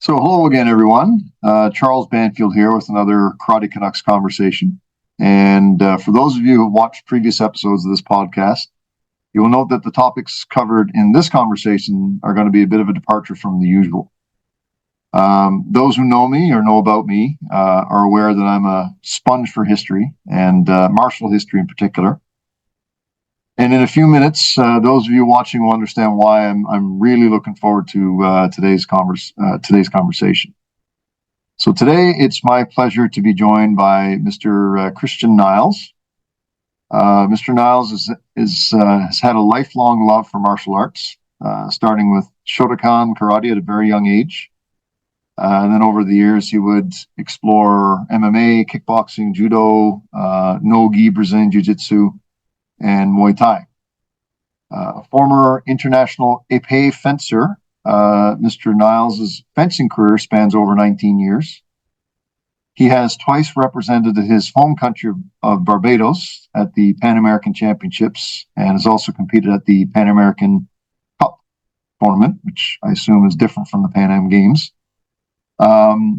So hello again, everyone. Charles Banfield here with another Karate Canucks conversation. And for those of you who have watched previous episodes of this podcast, you will note that the topics covered in this conversation are going to be a bit of a departure from the usual. Those who know me or know about me are aware that I'm a sponge for history and martial history in particular. And in a few minutes, those of you watching will understand why I'm really looking forward to today's conversation. So today, it's my pleasure to be joined by Mr. Christian Niles. Mr. Niles has had a lifelong love for martial arts, starting with Shotokan Karate at a very young age. And then over the years, he would explore MMA, kickboxing, Judo, no-gi, Brazilian Jiu Jitsu, and Muay Thai. A former international Epee fencer, Mr. Niles' fencing career spans over 19 years. He has twice represented his home country of Barbados at the Pan American Championships and has also competed at the Pan American Cup tournament, which I assume is different from the Pan Am Games.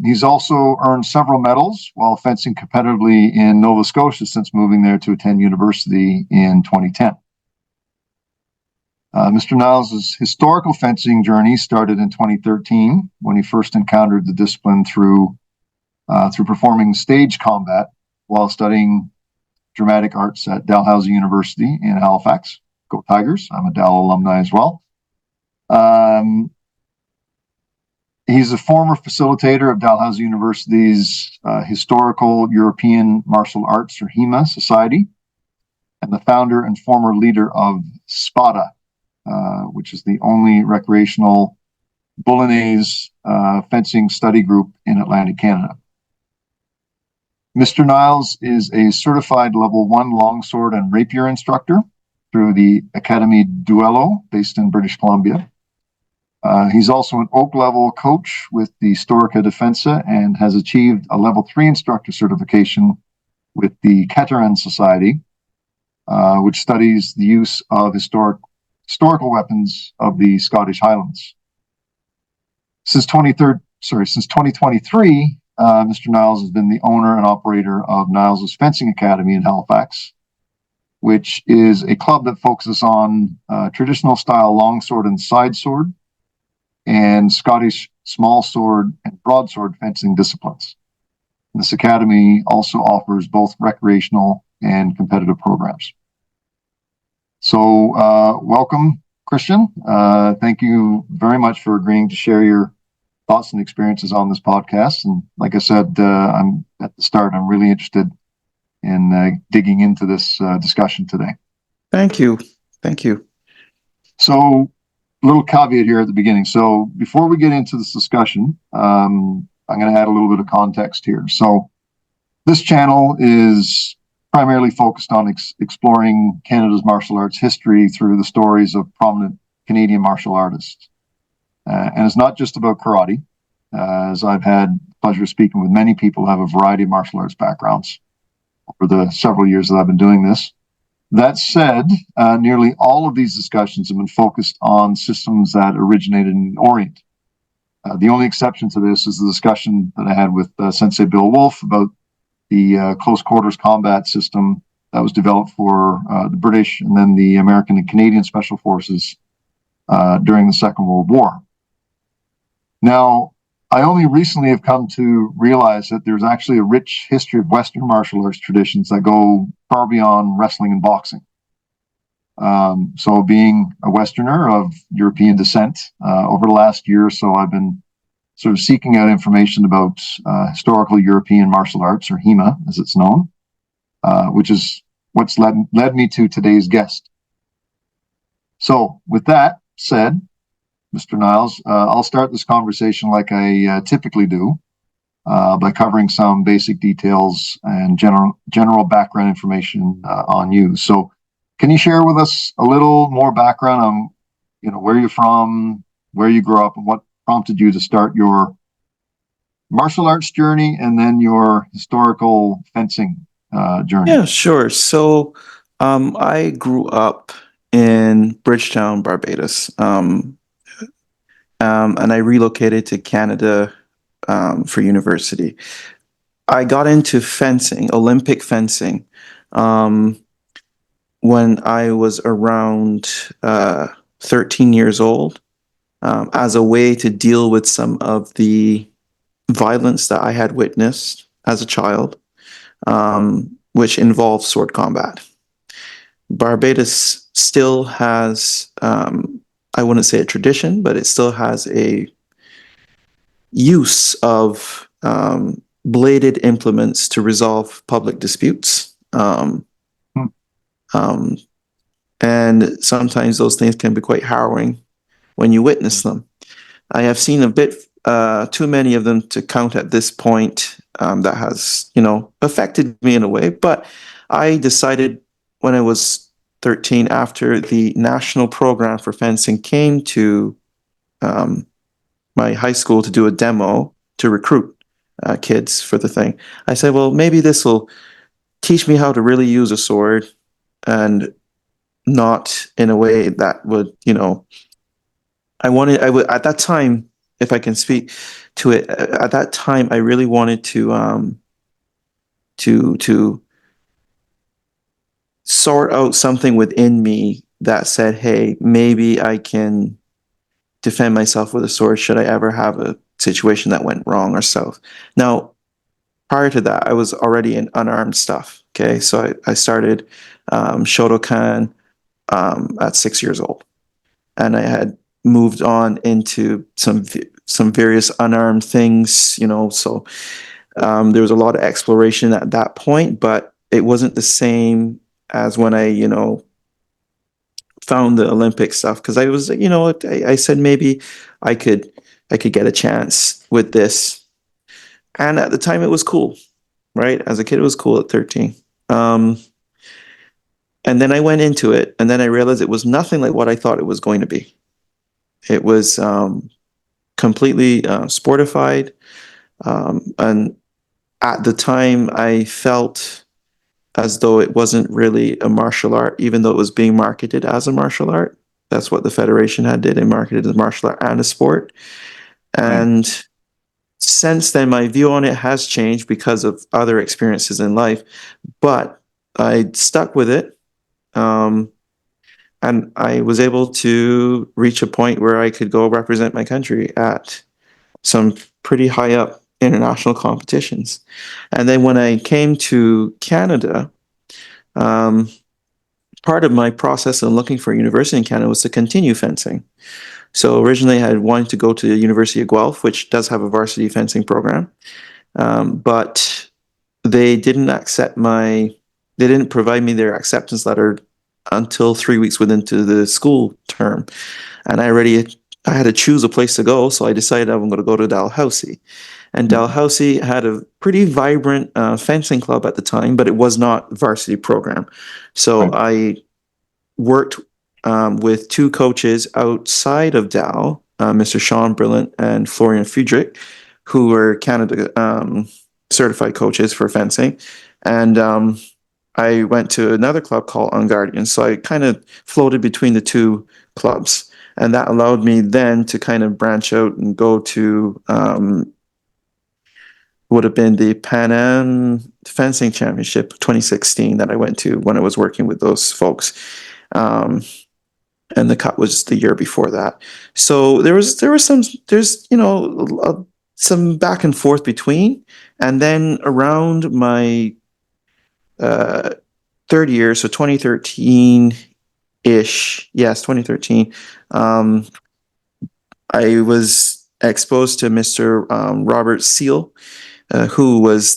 He's also earned several medals while fencing competitively in Nova Scotia since moving there to attend university in 2010. Mr. Niles' historical fencing journey started in 2013 when he first encountered the discipline through performing stage combat while studying dramatic arts at Dalhousie University in Halifax. Go Tigers! I'm a Dal alumni as well. He's a former facilitator of Dalhousie University's Historical European Martial Arts, or HEMA, Society, and the founder and former leader of SPADA, which is the only recreational Bolognese fencing study group in Atlantic Canada. Mr. Niles is a certified level 1 longsword and rapier instructor through the Academy Duello, based in British Columbia. He's also an Oak level coach with the Storica Defensa and has achieved a level 3 instructor certification with the Kettering Society, which studies the use of historical weapons of the Scottish Highlands. Since 2023, Mr. Niles has been the owner and operator of Niles' Fencing Academy in Halifax, which is a club that focuses on traditional style longsword and side sword, and Scottish small sword and broadsword fencing disciplines. This academy also offers both recreational and competitive programs. So welcome, Christian. Thank you very much for agreeing to share your thoughts and experiences on this podcast. And like I said, I'm at the start, I'm really interested in digging into this discussion today. Thank you. Thank you. So, little caveat here at the beginning. So before we get into this discussion, I'm going to add a little bit of context here. So this channel is primarily focused on exploring Canada's martial arts history through the stories of prominent Canadian martial artists. And it's not just about karate, as I've had the pleasure of speaking with many people who have a variety of martial arts backgrounds over the several years that I've been doing this. That said, nearly all of these discussions have been focused on systems that originated in Orient. The only exception to this is the discussion that I had with Sensei Bill Wolf about the close quarters combat system that was developed for the British and then the American and Canadian Special Forces during the Second World War. Now, I only recently have come to realize that there's actually a rich history of Western martial arts traditions that go far beyond wrestling and boxing. So being a Westerner of European descent, over the last year or so, I've been sort of seeking out information about historical European martial arts, or HEMA, as it's known, which is what's led me to today's guest. So with that said, Mr. Niles, I'll start this conversation like I typically do, by covering some basic details and general background information on you. So can you share with us a little more background on, where you're from, where you grew up, and what prompted you to start your martial arts journey and then your historical fencing journey? Yeah, sure. So I grew up in Bridgetown, Barbados. and I relocated to Canada for university. I got into fencing, Olympic fencing, um, when I was around 13 years old, as a way to deal with some of the violence that I had witnessed as a child, which involved sword combat. Barbados still has, I wouldn't say a tradition, but it still has a use of bladed implements to resolve public disputes. Hmm. Um, and sometimes those things can be quite harrowing when you witness them. I have seen a bit too many of them to count at this point. That has, affected me in a way. But I decided when I was 13, after the national program for fencing came to my high school to do a demo to recruit kids for the thing, I said, well, maybe this will teach me how to really use a sword, and not in a way that would, I would, at that time, if I can speak to it, at that time, I really wanted to sort out something within me that said, hey, maybe I can defend myself with a sword should I ever have a situation that went wrong or south. Now, prior to that, I was already in unarmed stuff. Okay, so I started Shotokan at 6 years old, and I had moved on into some various unarmed things. So there was a lot of exploration at that point, but it wasn't the same as when I found the Olympic stuff, because I was, I said maybe I could get a chance with this, and at the time it was cool, right? As a kid, it was cool at 13. And then I went into it, and then I realized it was nothing like what I thought it was going to be. It was completely sportified, and at the time, I felt as though it wasn't really a martial art, even though it was being marketed as a martial art. That's what the Federation had did. They marketed it as a martial art and a sport. And since then, my view on it has changed because of other experiences in life. But I stuck with it. And I was able to reach a point where I could go represent my country at some pretty high up international competitions. And then when I came to Canada, part of my process in looking for a university in Canada was to continue fencing. So originally I had wanted to go to the University of Guelph, which does have a varsity fencing program. But they didn't they didn't provide me their acceptance letter until 3 weeks into the school term. And I had to choose a place to go. So I decided I'm going to go to Dalhousie. And Dalhousie had a pretty vibrant fencing club at the time, but it was not a varsity program. So I worked with two coaches outside of Dal, Mr. Sean Brillant and Florian Friedrich, who were Canada certified coaches for fencing. And I went to another club called On Guardian. So I kind of floated between the two clubs. And that allowed me then to kind of branch out and go to would have been the Pan Am Fencing Championship 2016 that I went to when I was working with those folks. And the cut was the year before that. So there's some back and forth between. And then around my third year, so 2013-ish, yes, 2013, I was exposed to Mr. Robert Seal, who was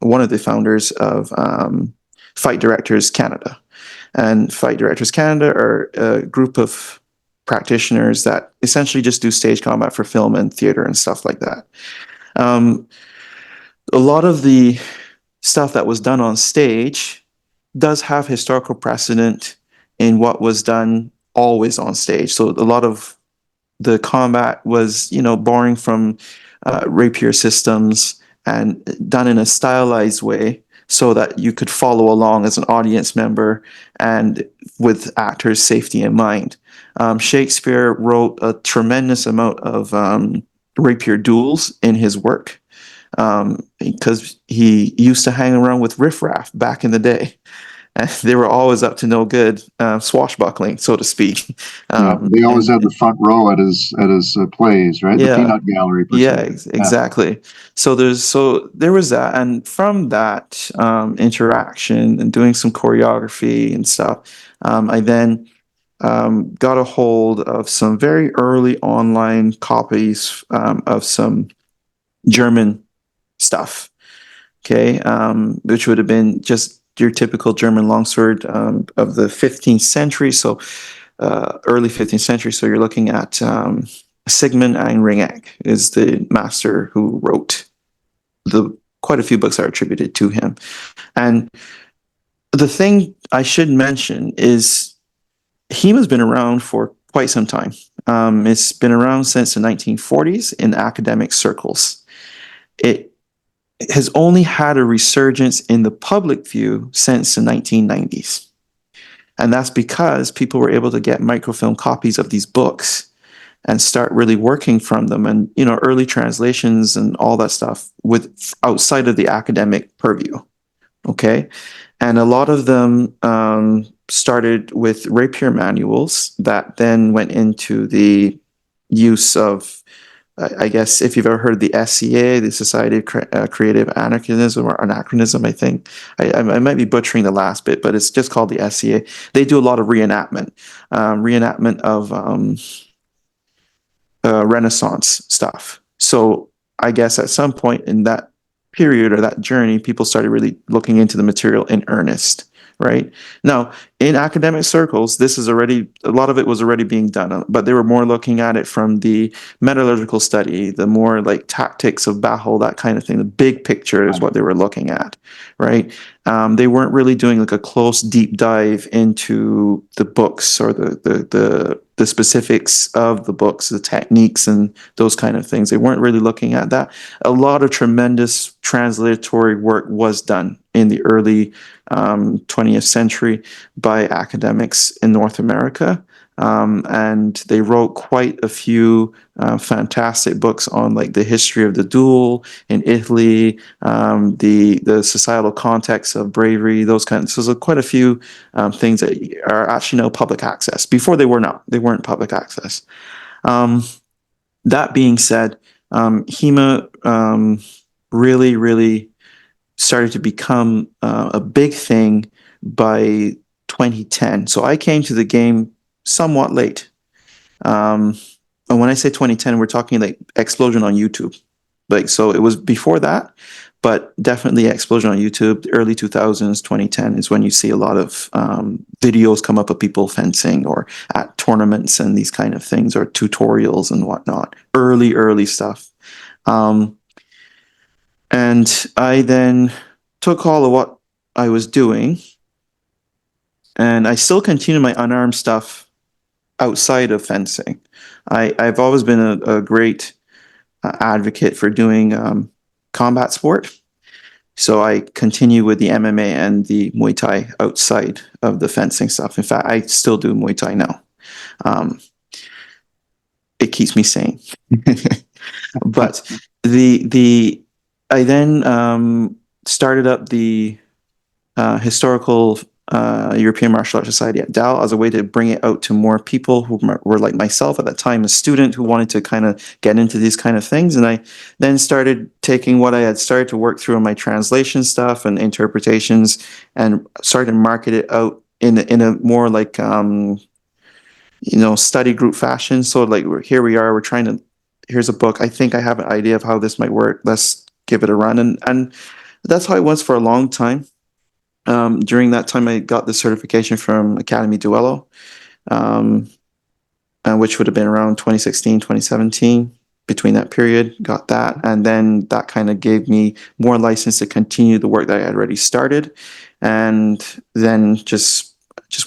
one of the founders of Fight Directors Canada. And Fight Directors Canada are a group of practitioners that essentially just do stage combat for film and theater and stuff like that. A lot of the stuff that was done on stage does have historical precedent in what was done always on stage. So a lot of the combat was, borrowing from rapier systems and done in a stylized way so that you could follow along as an audience member and with actors' safety in mind. Shakespeare wrote a tremendous amount of rapier duels in his work because he used to hang around with riffraff back in the day. And they were always up to no good, swashbuckling, so to speak. Yeah, they always And had the front row at his plays, right? The yeah, peanut gallery per yeah, se. Yeah. exactly. So there was that, and from that interaction and doing some choreography and stuff, I then got a hold of some very early online copies of some German stuff. Okay, which would have been just your typical German longsword of the 15th century, so early 15th century. So you're looking at Sigmund Einringek is the master who wrote the quite a few books are attributed to him. And the thing I should mention is HEMA's been around for quite some time. It's been around since the 1940s in academic circles. It has only had a resurgence in the public view since the 1990s. And that's because people were able to get microfilm copies of these books and start really working from them, and early translations and all that stuff with outside of the academic purview. Okay. And a lot of them started with rapier manuals that then went into the use of, I guess, if you've ever heard of the SCA, the Society of Creative Anarchism or Anachronism, I think. I might be butchering the last bit, but it's just called the SCA. They do a lot of reenactment of Renaissance stuff. So I guess at some point in that period or that journey, people started really looking into the material in earnest, right? Now, in academic circles, this is already, a lot of it was already being done, but they were more looking at it from the metallurgical study, the more like tactics of battle, that kind of thing. The big picture is what they were looking at, right? They weren't really doing like a close deep dive into the books or the specifics of the books, the techniques and those kind of things. They weren't really looking at that. A lot of tremendous translatory work was done in the early 20th century by academics in North America. And they wrote quite a few fantastic books on like the history of the duel in Italy, the societal context of bravery, those kinds. So there's quite a few things that are actually now public access. Before they weren't public access. That being said, HEMA really, really started to become a big thing by 2010. So I came to the game somewhat late. And when I say 2010, we're talking like explosion on YouTube. Like, so it was before that, but definitely explosion on YouTube. The early 2000s, 2010 is when you see a lot of videos come up of people fencing or at tournaments and these kind of things, or tutorials and whatnot. Early stuff. And I then took all of what I was doing, and I still continue my unarmed stuff outside of fencing. I've always been a great advocate for doing combat sport. So I continue with the MMA and the Muay Thai outside of the fencing stuff. In fact, I still do Muay Thai now. It keeps me sane. But I then started up the historical European Martial Arts Society at Dal as a way to bring it out to more people who were like myself at that time, a student who wanted to kind of get into these kind of things. And I then started taking what I had started to work through in my translation stuff and interpretations and started to market it out in a more like study group fashion. So like here we are, here's a book. I think I have an idea of how this might work. Let's give it a run. And that's how it was for a long time. During that time, I got the certification from Academy Duello, which would have been around 2016, 2017. Between that period, got that. And then that kind of gave me more license to continue the work that I had already started. And then just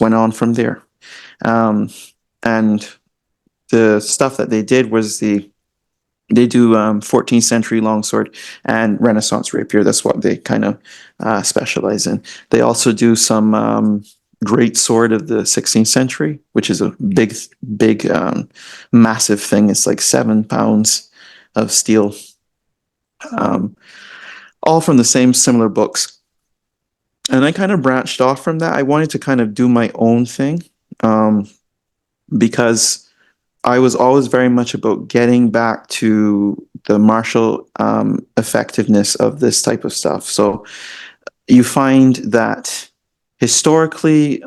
went on from there. And the stuff that they did was the They do 14th century longsword and Renaissance rapier. That's what they kind of specialize in. They also do some great sword of the 16th century, which is a big, massive thing. It's like 7 pounds of steel, all from the same similar books. And I kind of branched off from that. I wanted to kind of do my own thing because I was always very much about getting back to the martial effectiveness of this type of stuff. So you find that historically,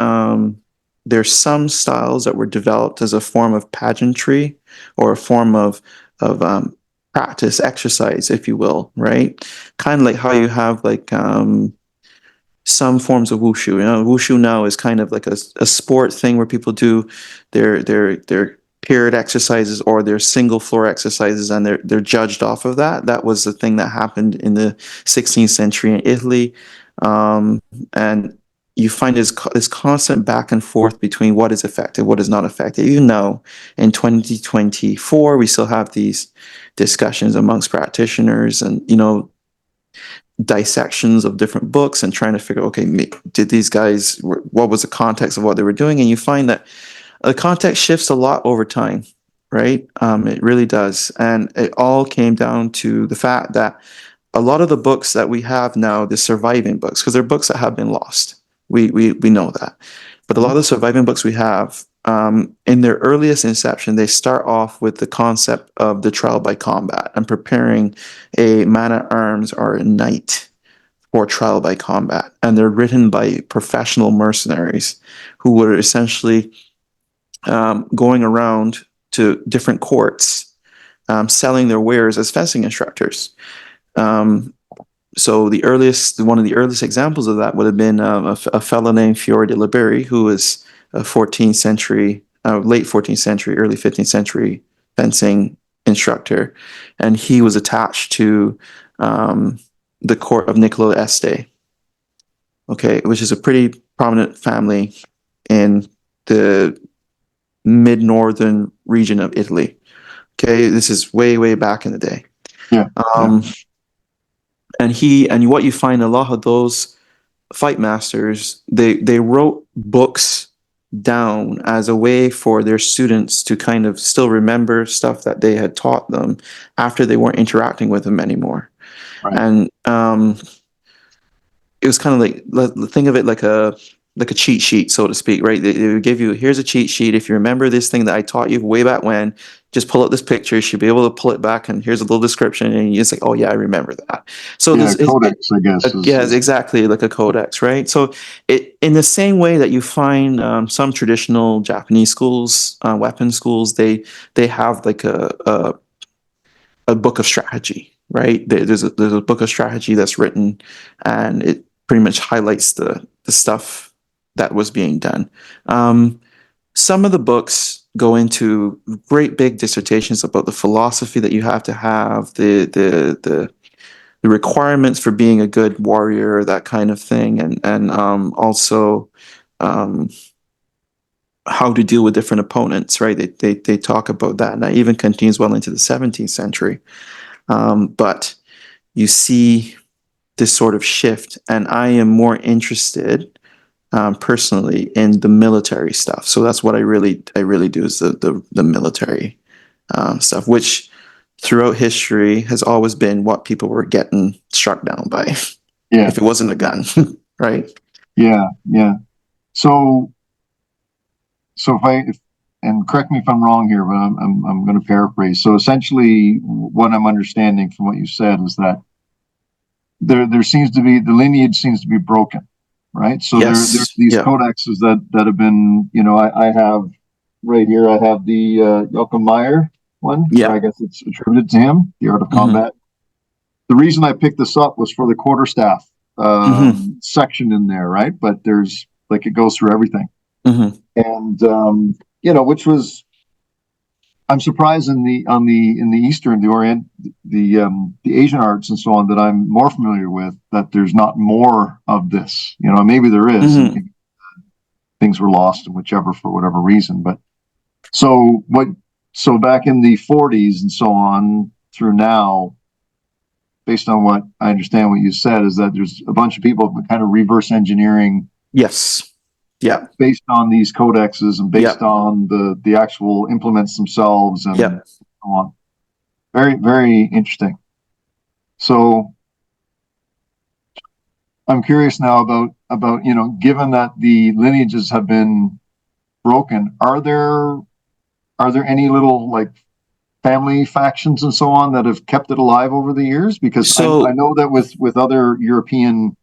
there's some styles that were developed as a form of pageantry or a form of practice, exercise, if you will, right? Kind of like how you have like some forms of wushu. You know, wushu now is kind of like a sport thing where people do their paired exercises or their single floor exercises, and they're judged off of that. That was the thing that happened in the 16th century in Italy, and you find this constant back and forth between what is effective, what is not effective. Even though in 2024 we still have these discussions amongst practitioners, and dissections of different books and trying to figure, okay, did these guys, what was the context of what they were doing? And you find that the context shifts a lot over time, right? It really does. And it all came down to the fact that a lot of the books that we have now, the surviving books, because they're books that have been lost. We know that. But a lot of the surviving books we have, in their earliest inception, they start off with the concept of the trial by combat and preparing a man-at-arms or a knight for trial by combat. And they're written by professional mercenaries who were essentially going around to different courts, selling their wares as fencing instructors. So one of the earliest examples of that would have been a fellow named Fiore de Liberi, who was a 14th century, late 14th century, early 15th century fencing instructor, and he was attached to the court of Niccolo Este, okay, which is a pretty prominent family in the mid-northern region of Italy. Okay, this is way back in the day. Yeah. And what you find, a lot of those fight masters, they wrote books down as a way for their students to kind of still remember stuff that they had taught them after they weren't interacting with them anymore. Right. And it was kind of like, think of it like a cheat sheet, so to speak, right? They would give you, here's a cheat sheet. If you remember this thing that I taught you way back when, just pull up this picture. You should be able to pull it back, and here's a little description, and you're just like, oh yeah, I remember that. So yeah, codex, I guess. yeah, exactly, like a codex, right? So it, in the same way that you find some traditional Japanese schools, weapon schools, they have like a book of strategy, right? There's a book of strategy that's written, and it pretty much highlights the stuff that was being done. Some of the books go into great big dissertations about the philosophy that you have to have, the requirements for being a good warrior, that kind of thing, and also how to deal with different opponents, right? They talk about that, and that even continues well into the 17th century. But you see this sort of shift, and I am more interested personally in the military stuff. So that's what I really do, is the military stuff, which throughout history has always been what people were getting struck down by. Yeah. If it wasn't a gun, right? Yeah. So and correct me if I'm wrong here, but I'm going to paraphrase. So essentially, what I'm understanding from what you said is that there seems to be, the lineage seems to be broken, right? So Yes. there's these codexes that have been, I have right here, I have the Joachim Meyer one. Yeah. I guess it's attributed to him, The Art of Combat. The reason I picked this up was for the quarterstaff section in there, right? But there's like, it goes through everything. And which was, I'm surprised in the Eastern, the Orient, the Asian arts and so on, that I'm more familiar with, that there's not more of this. Maybe there is. And things were lost in for whatever reason. But so back in the 40s and so on, through now, based on what I understand what you said, is that there's a bunch of people kind of reverse engineering Yes. Yeah. based on these codexes and based Yeah. on the actual implements themselves and Yeah. so on. Very, very interesting. So I'm curious now about given that the lineages have been broken, are there any little like family factions and so on that have kept it alive over the years? Because I So know that with other European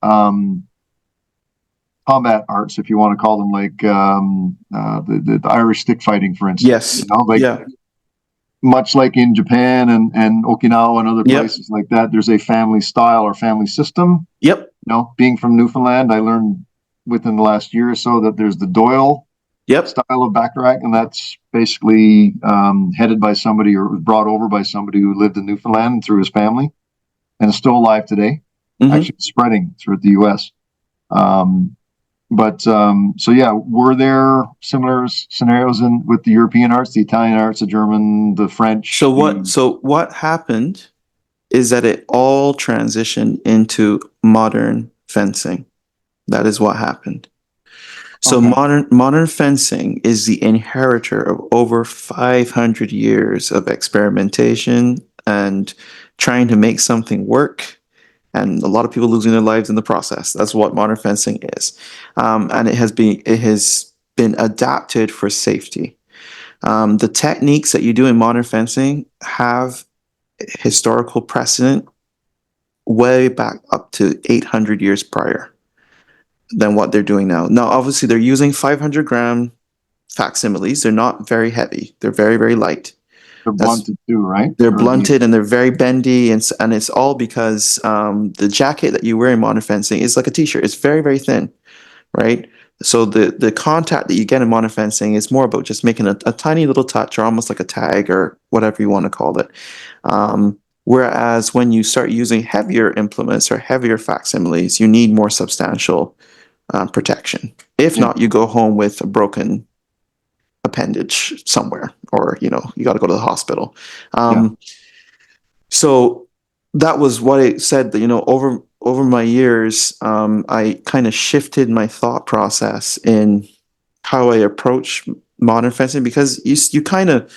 um, combat arts, if you want to call them, like the Irish stick fighting, for instance, yes. like Yeah. much like in Japan and Okinawa and other Yep. places like that, there's a family style or family system. Yep. Being from Newfoundland, I learned within the last year or so that there's the Doyle Yep. style of Bacharach, and that's basically headed by somebody or was brought over by somebody who lived in Newfoundland through his family and is still alive today, actually spreading throughout the U.S. So yeah, were there similar scenarios with the European arts, the Italian arts, the German, the French? So what happened is that it all transitioned into modern fencing. That is what happened. So Okay. modern fencing is the inheritor of over 500 years of experimentation and trying to make something work, and a lot of people losing their lives in the process. That's what modern fencing is, and it has been adapted for safety. The techniques that you do in modern fencing have historical precedent way back up to 800 years prior than what they're doing now. Now, obviously, they're using 500-gram facsimiles. They're not very heavy. They're very, very light. They're blunted too, right? They're blunted and they're very bendy, and it's all because the jacket that you wear in modern fencing is like a t-shirt. It's very, very thin, right? So the contact that you get in modern fencing is more about just making a tiny little touch, or almost like a tag, or whatever you want to call it. Whereas when you start using heavier implements or heavier facsimiles, you need more substantial protection. If not, you go home with a broken appendage somewhere, or you got to go to the hospital. So that was what I said. That over my years, I kind of shifted my thought process in how I approach modern fencing, because you kind of,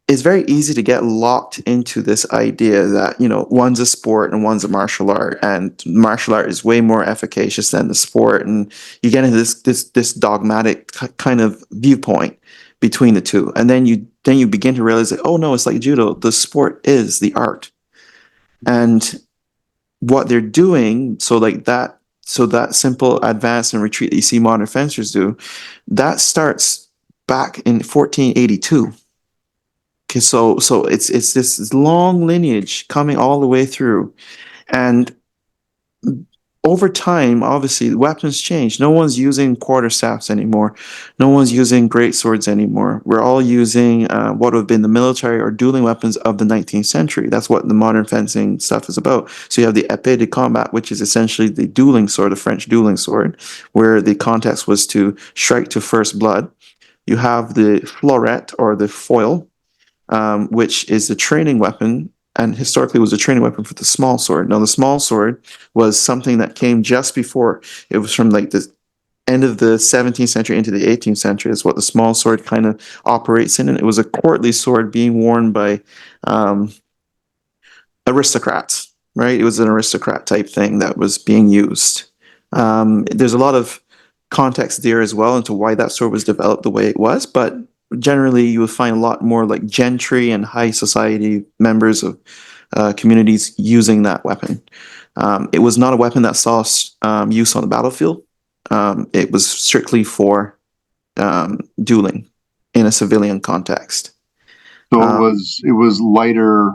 it's very easy to get locked into this idea that one's a sport and one's a martial art, and martial art is way more efficacious than the sport, and you get into this dogmatic kind of viewpoint between the two, and then you begin to realize that, oh no, it's like judo. The sport is the art, and what they're doing. So that simple advance and retreat that you see modern fencers do, that starts back in 1482. Okay, so it's this long lineage coming all the way through, and over time, obviously, weapons change. No one's using quarterstaffs anymore. No one's using great swords anymore. We're all using what would have been the military or dueling weapons of the 19th century. That's what the modern fencing stuff is about. So you have the épée de combat, which is essentially the dueling sword, the French dueling sword, where the context was to strike to first blood. You have the florette, or the foil, which is the training weapon, and historically was a training weapon for the small sword. Now, the small sword was something that came just before. It was from like the end of the 17th century into the 18th century is what the small sword kind of operates in. And it was a courtly sword being worn by aristocrats, right? It was an aristocrat type thing that was being used. There's a lot of context there as well into why that sword was developed the way it was, but generally you will find a lot more like gentry and high society members of communities using that weapon. It was not a weapon that saw use on the battlefield. It was strictly for dueling in a civilian context. So it was lighter.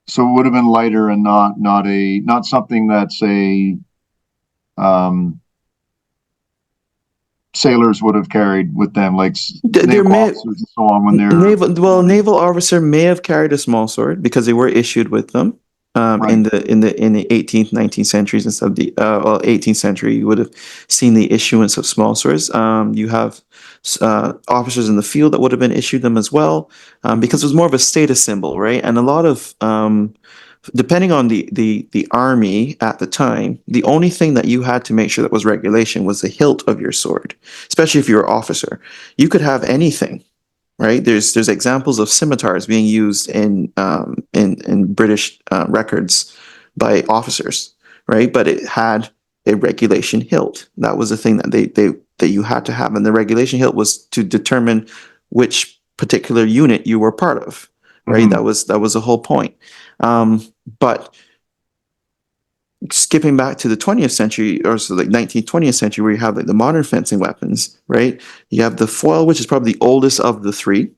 So it would have been lighter and not something that's sailors would have carried with them, like naval officers and so on when they're naval officer may have carried a small sword because they were issued with them. Right. In the 18th, 19th centuries and stuff, 18th century, you would have seen the issuance of small swords. You have officers in the field that would have been issued them as well, because it was more of a status symbol, right? And a lot of depending on the army at the time, the only thing that you had to make sure that was regulation was the hilt of your sword, especially if you were an officer. You could have anything, right? There's examples of scimitars being used in British records by officers, right? But it had a regulation hilt. That was the thing that that you had to have, and the regulation hilt was to determine which particular unit you were part of, right? Mm-hmm. That was the whole point. But skipping back to the 20th century, or so like 19th, 20th century, where you have like the modern fencing weapons, right? You have the foil, which is probably the oldest of the three.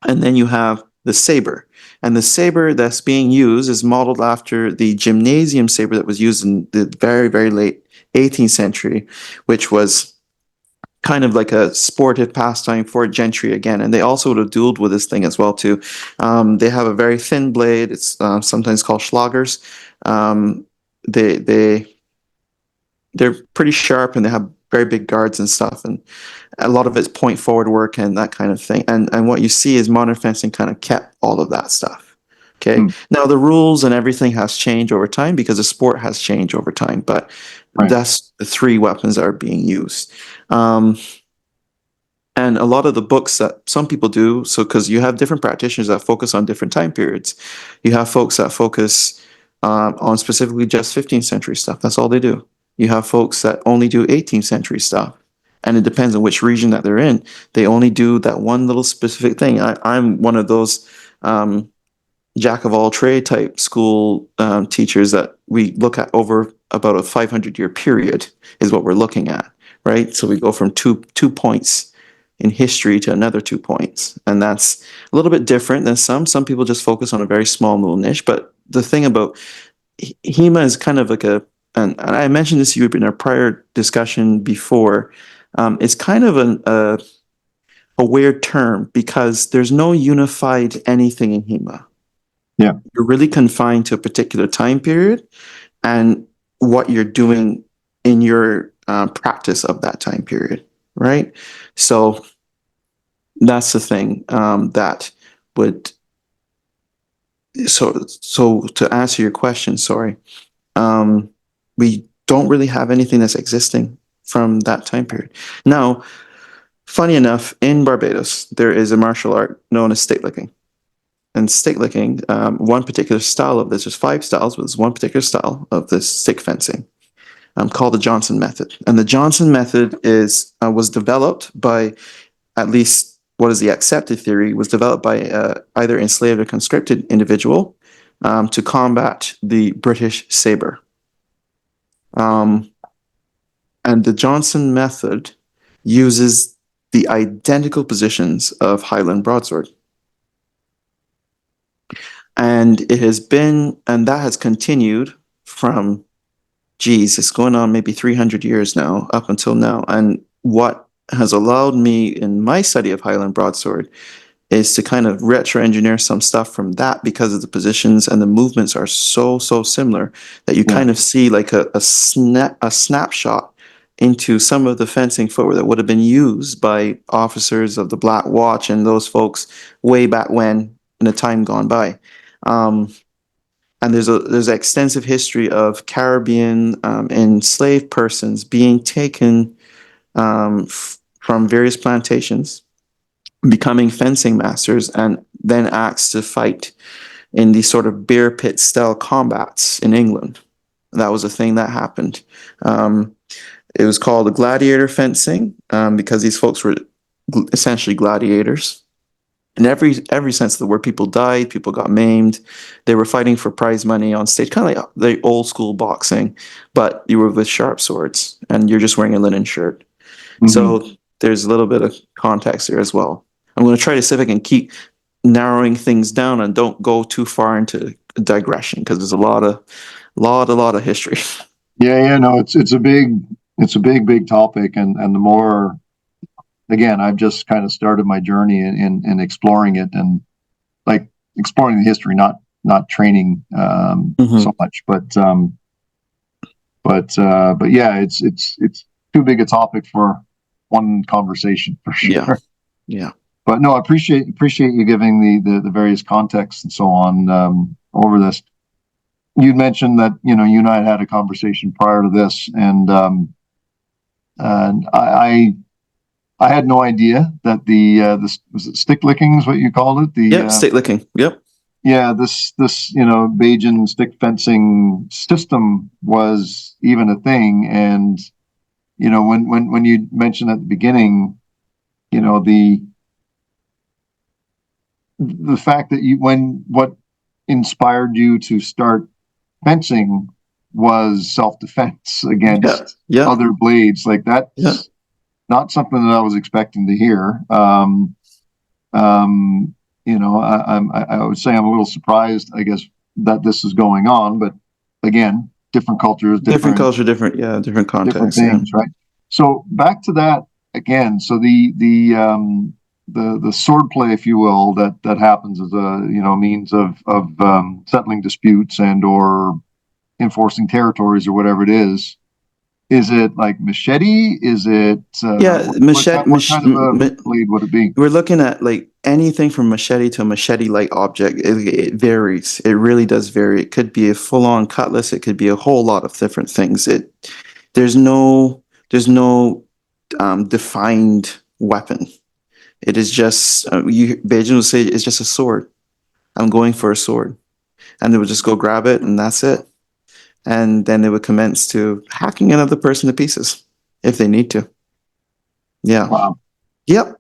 And then you have the saber. And the saber that's being used is modeled after the gymnasium saber that was used in the very, very late 18th century, which was kind of like a sportive pastime for gentry again. And they also would have dueled with this thing as well too. They have a very thin blade. It's sometimes called schlagers. They're pretty sharp, and they have very big guards and stuff. And a lot of it's point forward work and that kind of thing. And what you see is modern fencing kind of kept all of that stuff. Okay. Mm. Now the rules and everything has changed over time because the sport has changed over time, but Right. that's the three weapons that are being used. And a lot of the books that some people do, so because you have different practitioners that focus on different time periods, you have folks that focus on specifically just 15th century stuff. That's all they do. You have folks that only do 18th century stuff. And it depends on which region that they're in. They only do that one little specific thing. I'm one of those jack of all trade type school teachers that we look at over about a 500-year period is what we're looking at, right? So we go from two points in history to another 2 points. And that's a little bit different than some. Some people just focus on a very small little niche. But the thing about HEMA is kind of like and I mentioned this to you in our prior discussion before, it's kind of a weird term because there's no unified anything in HEMA. Yeah. You're really confined to a particular time period and what you're doing in your practice of that time period, right? So that's the thing that would. So to answer your question, sorry, we don't really have anything that's existing from that time period. Now, funny enough, in Barbados, there is a martial art known as stick licking. And stick licking, one particular style of this, there's 5 styles, but there's one particular style of this stick fencing called the Johnson method. And the Johnson method was developed by, at least what is the accepted theory, was developed by either enslaved or conscripted individual to combat the British saber. And the Johnson method uses the identical positions of Highland broadsword. And it has been, and that has continued from, it's going on maybe 300 years now, up until now. And what has allowed me in my study of Highland broadsword is to kind of retro-engineer some stuff from that because of the positions and the movements are so similar that you kind of see like a snapshot into some of the fencing footwear that would have been used by officers of the Black Watch and those folks way back when, in a time gone by. And there's an extensive history of Caribbean enslaved persons being taken from various plantations, becoming fencing masters, and then asked to fight in these sort of bear pit style combats in England. That was a thing that happened. It was called the gladiator fencing because these folks were essentially gladiators. In every sense of the word, people died, people got maimed. They were fighting for prize money on stage, kind of like the old school boxing, but you were with sharp swords and you're just wearing a linen shirt. Mm-hmm. So there's a little bit of context there as well. I'm going to try to see if I can keep narrowing things down and don't go too far into digression because there's a lot of history. Yeah, no, it's a big topic, and the more. Again, I've just kind of started my journey in exploring it and like exploring the history, not training so much, but yeah, it's too big a topic for one conversation for sure. Yeah. Yeah. But no, I appreciate you giving the various contexts and so on over this. You mentioned that you and I had a conversation prior to this, and I had no idea that this was it stick licking is what you called it. Yep, stick licking. Yep. Yeah, this Bajan stick fencing system was even a thing, and when you mentioned at the beginning, the fact that what inspired you to start fencing was self-defense against other blades, like that's not something that I was expecting to hear. I would say I'm a little surprised, I guess, that this is going on, but again, different cultures, different culture, different contexts, different things, right? So back to that again. So the sword play, if you will, that happens as a means of settling disputes and or enforcing territories or whatever it is. Is it like machete? Is it machete? What kind of a blade would it be? We're looking at like anything from machete to a machete-like object. It varies. It really does vary. It could be a full-on cutlass. It could be a whole lot of different things. There's no defined weapon. It is just Bajan would say it's just a sword. I'm going for a sword, and they would just go grab it, and that's it. And then they would commence to hacking another person to pieces if they need to. Yeah. Wow. Yep.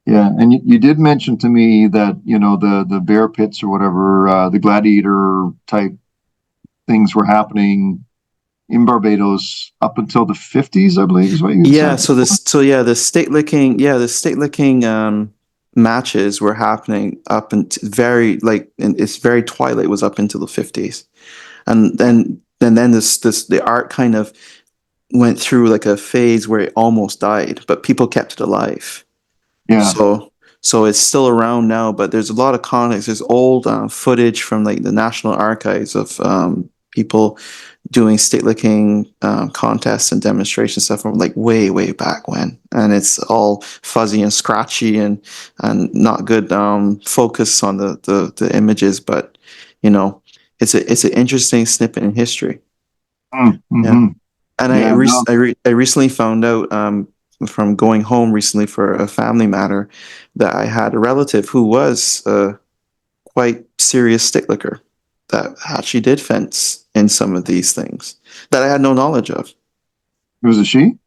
Yeah, and you did mention to me that the bear pits or whatever, the gladiator type things were happening in Barbados up until the 50s, I believe is what you said. The stick licking, matches were happening up until it's very twilight was up until the 50s. And then the art kind of went through like a phase where it almost died, but people kept it alive. Yeah. So it's still around now, but there's a lot of context. There's old footage from like the National Archives of people doing stick licking contests and demonstration stuff from like way back when, and it's all fuzzy and scratchy and not good focus on the images, but it's an interesting snippet in history. Mm-hmm. Yeah. And I recently found out from going home recently for a family matter that I had a relative who was a quite serious stick licker that actually did fence in some of these things that I had no knowledge of. It was a she?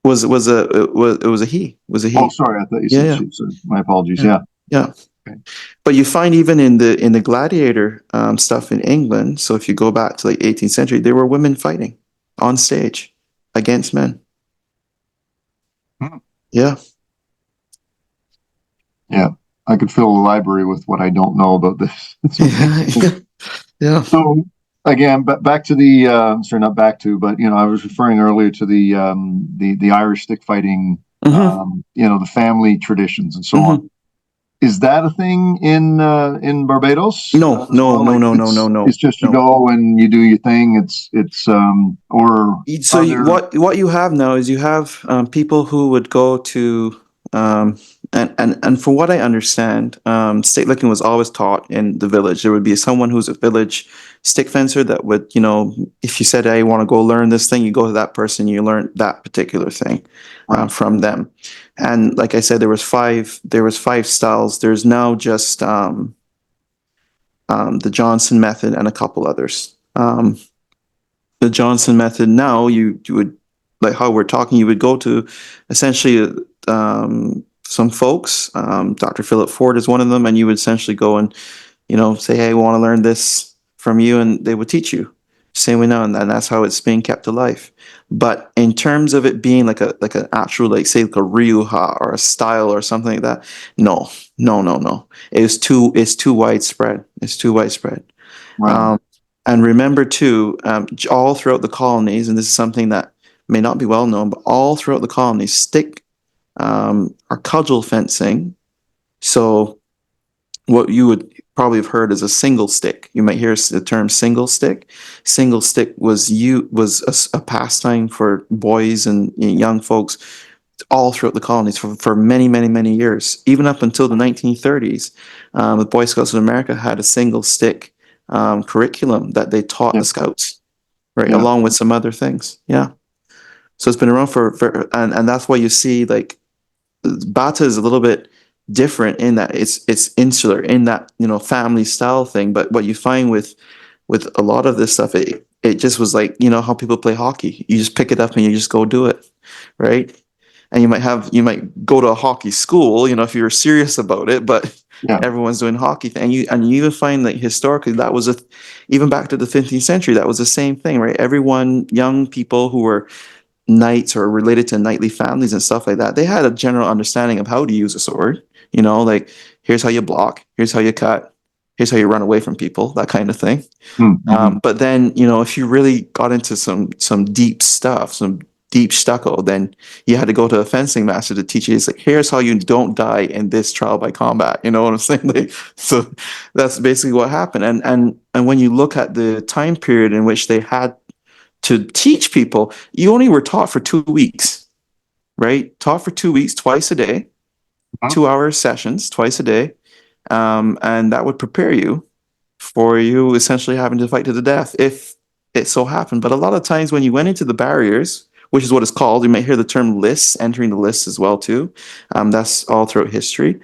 It was a he. Was a he. Oh, sorry, I thought you said she. So my apologies. Yeah. Okay. But you find even in the gladiator stuff in England. So if you go back to like 18th century, there were women fighting on stage against men. Yeah. Yeah. I could fill a library with what I don't know about this. Yeah. So again, but back to not back to, but I was referring earlier to the Irish stick fighting, the family traditions and so on. Is that a thing in Barbados? No. It's just you go and you do your thing. What you have now is you have people who would go to and from what I understand, stick licking was always taught in the village. There would be someone who's a village stick fencer that would, if you said, "Hey, I want to go learn this thing," you go to that person, you learn that particular thing from them. And like I said, there was five styles. There's now just the Johnson method and a couple others. The Johnson method now, you would, like how we're talking, you would go to essentially some folks. Dr. Philip Ford is one of them, and you would essentially go and say, "Hey, I want to learn this from you," and they would teach you. Same way now, and that's how it's being kept alive. But in terms of it being like an actual, like say like a ryuha or a style or something like that, no. It's too widespread. It's too widespread. Right. And remember too, all throughout the colonies, and this is something that may not be well known, but all throughout the colonies, stick or cudgel fencing. So what you would probably have heard is a single stick. You might hear the term single stick. Single stick was a pastime for boys and young folks all throughout the colonies for many, many, many years, even up until the 1930s. The Boy Scouts of America had a single stick curriculum that they taught Yeah. the scouts, right, Yeah. along with some other things. Yeah. So it's been around and that's why you see like Bata is a little bit different in that it's insular in that, you know, family style thing. But what you find with a lot of this stuff, it just was like, you know, how people play hockey. You just pick it up and you just go do it, right? And you might go to a hockey school, you know, if you're serious about it, but Yeah. everyone's doing hockey thing. And you even find that historically that was even back to the 15th century, that was the same thing, right? Everyone, young people who were knights or related to knightly families and stuff like that, they had a general understanding of how to use a sword. You know, like here's how you block, here's how you cut, here's how you run away from people, that kind of thing. Mm-hmm. But then, you know, if you really got into some deep stuff, some deep stucco, then you had to go to a fencing master to teach you. It's like, here's how you don't die in this trial by combat. You know what I'm saying? Like, so that's basically what happened. And when you look at the time period in which they had to teach people, you only were taught for 2 weeks, right? Taught for 2 weeks, twice a day, 2 hour sessions, twice a day. And that would prepare you for you essentially having to fight to the death if it so happened. But a lot of times when you went into the barriers, which is what it's called, you might hear the term lists, entering the lists as well too. That's all throughout history.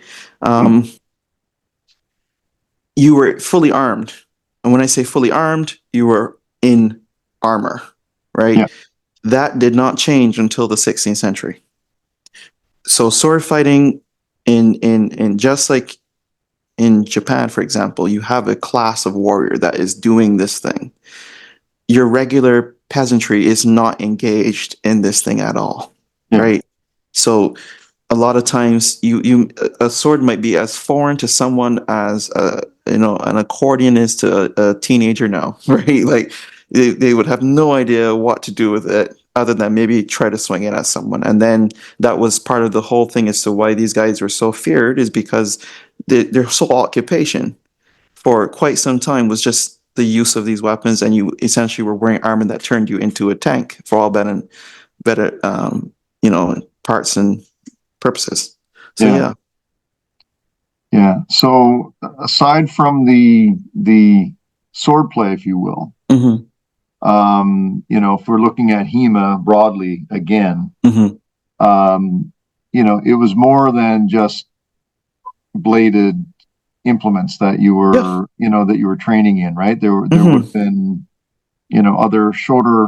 You were fully armed. And when I say fully armed, you were in armor, right? Yeah. That did not change until the 16th century. So sword fighting in just like in Japan, for example, you have a class of warrior that is doing this thing. Your regular peasantry is not engaged in this thing at all, Yeah. right? So a lot of times a sword might be as foreign to someone as an accordion is to a teenager now, right? Like they would have no idea what to do with it other than maybe try to swing it at someone. And then that was part of the whole thing as to why these guys were so feared, is because their sole occupation for quite some time was just the use of these weapons, and you essentially were wearing armor that turned you into a tank for all better parts and purposes. So Yeah. Yeah. So aside from the sword play, if you will, Mhm. if we're looking at HEMA broadly again, Mhm. it was more than just bladed implements that you Yeah. were training in, right? There would Mhm. have been, other shorter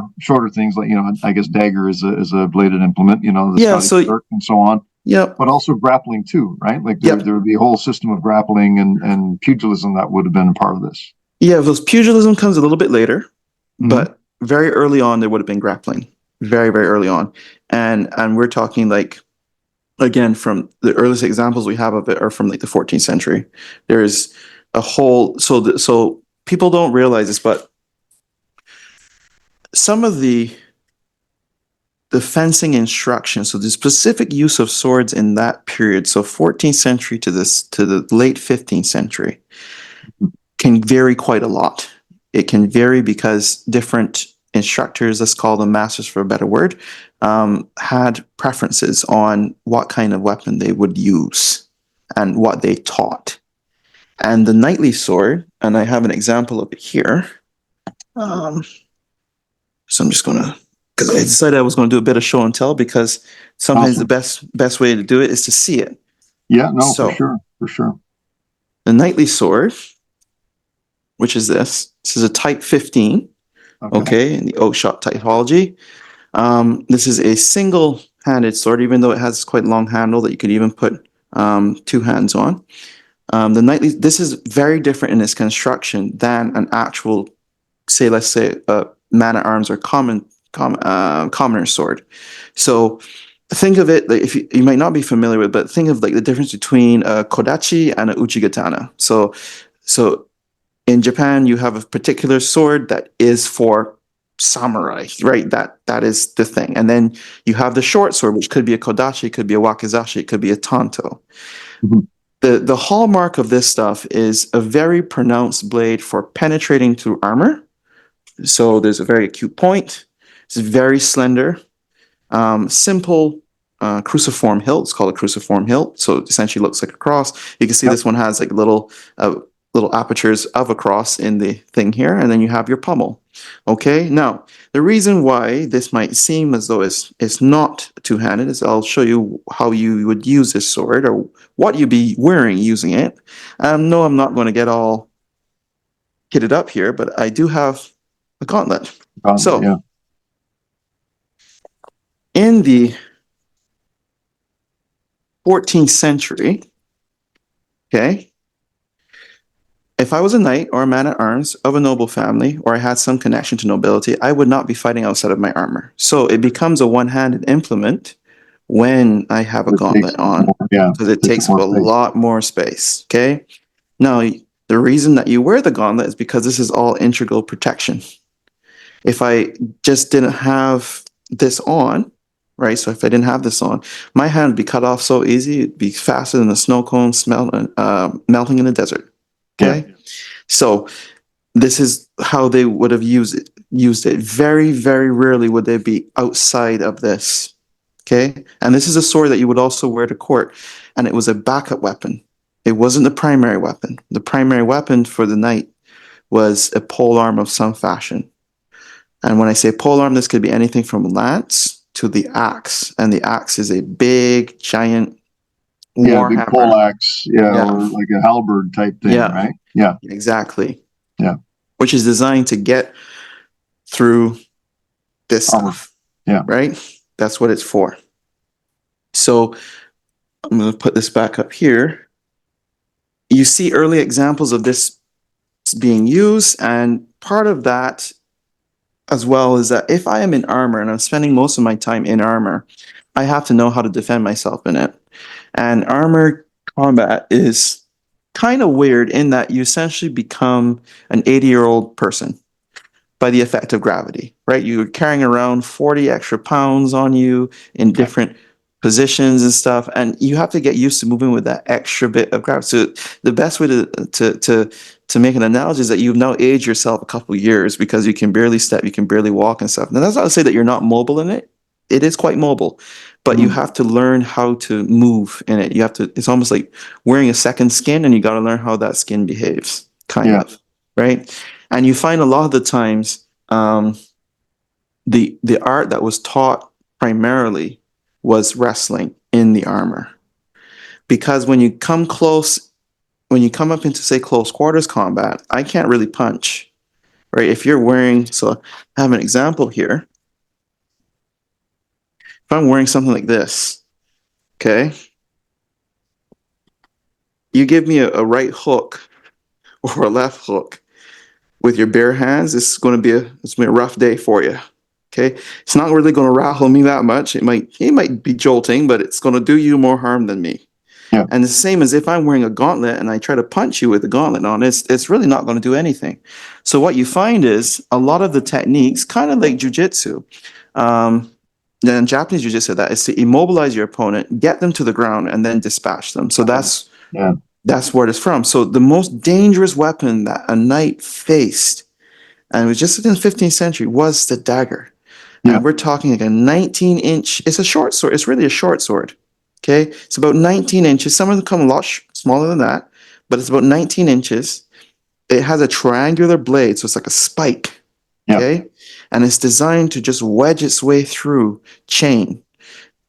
things like, I guess dagger is a bladed implement, the Yeah. Scottish So Turk and so on, yep. but also grappling too, right? Like there Yep. would be a whole system of grappling and pugilism that would have been a part of this. Yeah. Those pugilism comes a little bit later, Mm-hmm. but very early on there would have been grappling. Very, very early on, and we're talking like, again, from the earliest examples we have of it are from like the 14th century. There's a whole so people don't realize this, but some of the fencing instruction, so the specific use of swords in that period, so 14th century to the late 15th century, can vary quite a lot. It can vary because different instructors, let's call them masters for a better word, had preferences on what kind of weapon they would use and what they taught. And the knightly sword, and I have an example of it here. So I'm just gonna, because I decided I was going to do a bit of show and tell, because sometimes Awesome. the best way to do it is to see it. Yeah, no, for So sure. For sure. the knightly sword, which is this is a type 15, Okay. okay, in the Oakshott typology. This is a single-handed sword, even though it has quite a long handle that you could even put two hands on. This is very different in its construction than an actual, let's say, man-at-arms or commoner sword. So think of it, like, if you might not be familiar with, but think of like the difference between a kodachi and a uchigatana. So in Japan, you have a particular sword that is for samurai, right? That is the thing. And then you have the short sword, which could be a kodachi, it could be a wakizashi, it could be a tanto. Mm-hmm. The hallmark of this stuff is a very pronounced blade for penetrating through armor. So there's a very acute point. It's very slender, simple cruciform hilt. It's called a cruciform hilt. So it essentially looks like a cross. You can see this one has like little apertures of a cross in the thing here, and then you have your pommel. Okay, now the reason why this might seem as though it's not two-handed is I'll show you how you would use this sword or what you'd be wearing using it. No, I'm not going to get all kitted up here, but I do have a gauntlet. So in the 14th century, okay, if I was a knight or a man-at-arms of a noble family, or I had some connection to nobility, I would not be fighting outside of my armor. So it becomes a one-handed implement when I have a gauntlet on, because it takes up a lot more space, okay? Now, the reason that you wear the gauntlet is because this is all integral protection. If I just didn't have this on, right? So if I didn't have this on, my hand would be cut off so easy, it'd be faster than a snow cone melting in the desert. Okay. Yeah. So this is how they would have used it. Very, very rarely would they be outside of this. Okay. And this is a sword that you would also wear to court. And it was a backup weapon. It wasn't the primary weapon. The primary weapon for the knight was a pole arm of some fashion. And when I say pole arm, this could be anything from lance to the axe. And the axe is a big, giant big pole axe, or like a halberd type thing, right? Yeah, exactly. Yeah, which is designed to get through this stuff. Yeah, right. That's what it's for. So I'm going to put this back up here. You see early examples of this being used, and part of that as well is that if I am in armor and I'm spending most of my time in armor, I have to know how to defend myself in it. And armor combat is kind of weird in that you essentially become an 80-year-old person by the effect of gravity, right? You're carrying around 40 extra pounds on you in different positions and stuff, and you have to get used to moving with that extra bit of gravity. So the best way to make an analogy is that you've now aged yourself a couple of years because you can barely step, you can barely walk and stuff. Now that's not to say that you're not mobile in it. It is quite mobile, but you have to learn how to move in it. You have to, it's almost like wearing a second skin, and you got to learn how that skin behaves, kind of, right? And you find a lot of the times the art that was taught primarily was wrestling in the armor. Because when you come up into, say, close quarters combat, I can't really punch, right? If you're wearing, so I have an example here. If I'm wearing something like this, okay, you give me a right hook or a left hook with your bare hands, it's going to be a rough day for you. Okay, it's not really going to rattle me that much. It might be jolting, but it's going to do you more harm than me. Yeah. And the same as if I'm wearing a gauntlet and I try to punch you with a gauntlet on, it's really not going to do anything. So what you find is a lot of the techniques, kind of like jiu-jitsu, and Japanese jiu-jitsu, that is to immobilize your opponent, get them to the ground, and then dispatch them. So that's where it's from. So the most dangerous weapon that a knight faced, and it was just in the 15th century, was the dagger. And we're talking like a 19-inch, it's a short sword. It's really a short sword. Okay. It's about 19 inches. Some of them come a lot smaller than that, but it's about 19 inches. It has a triangular blade, so it's like a spike. Okay. And it's designed to just wedge its way through chain,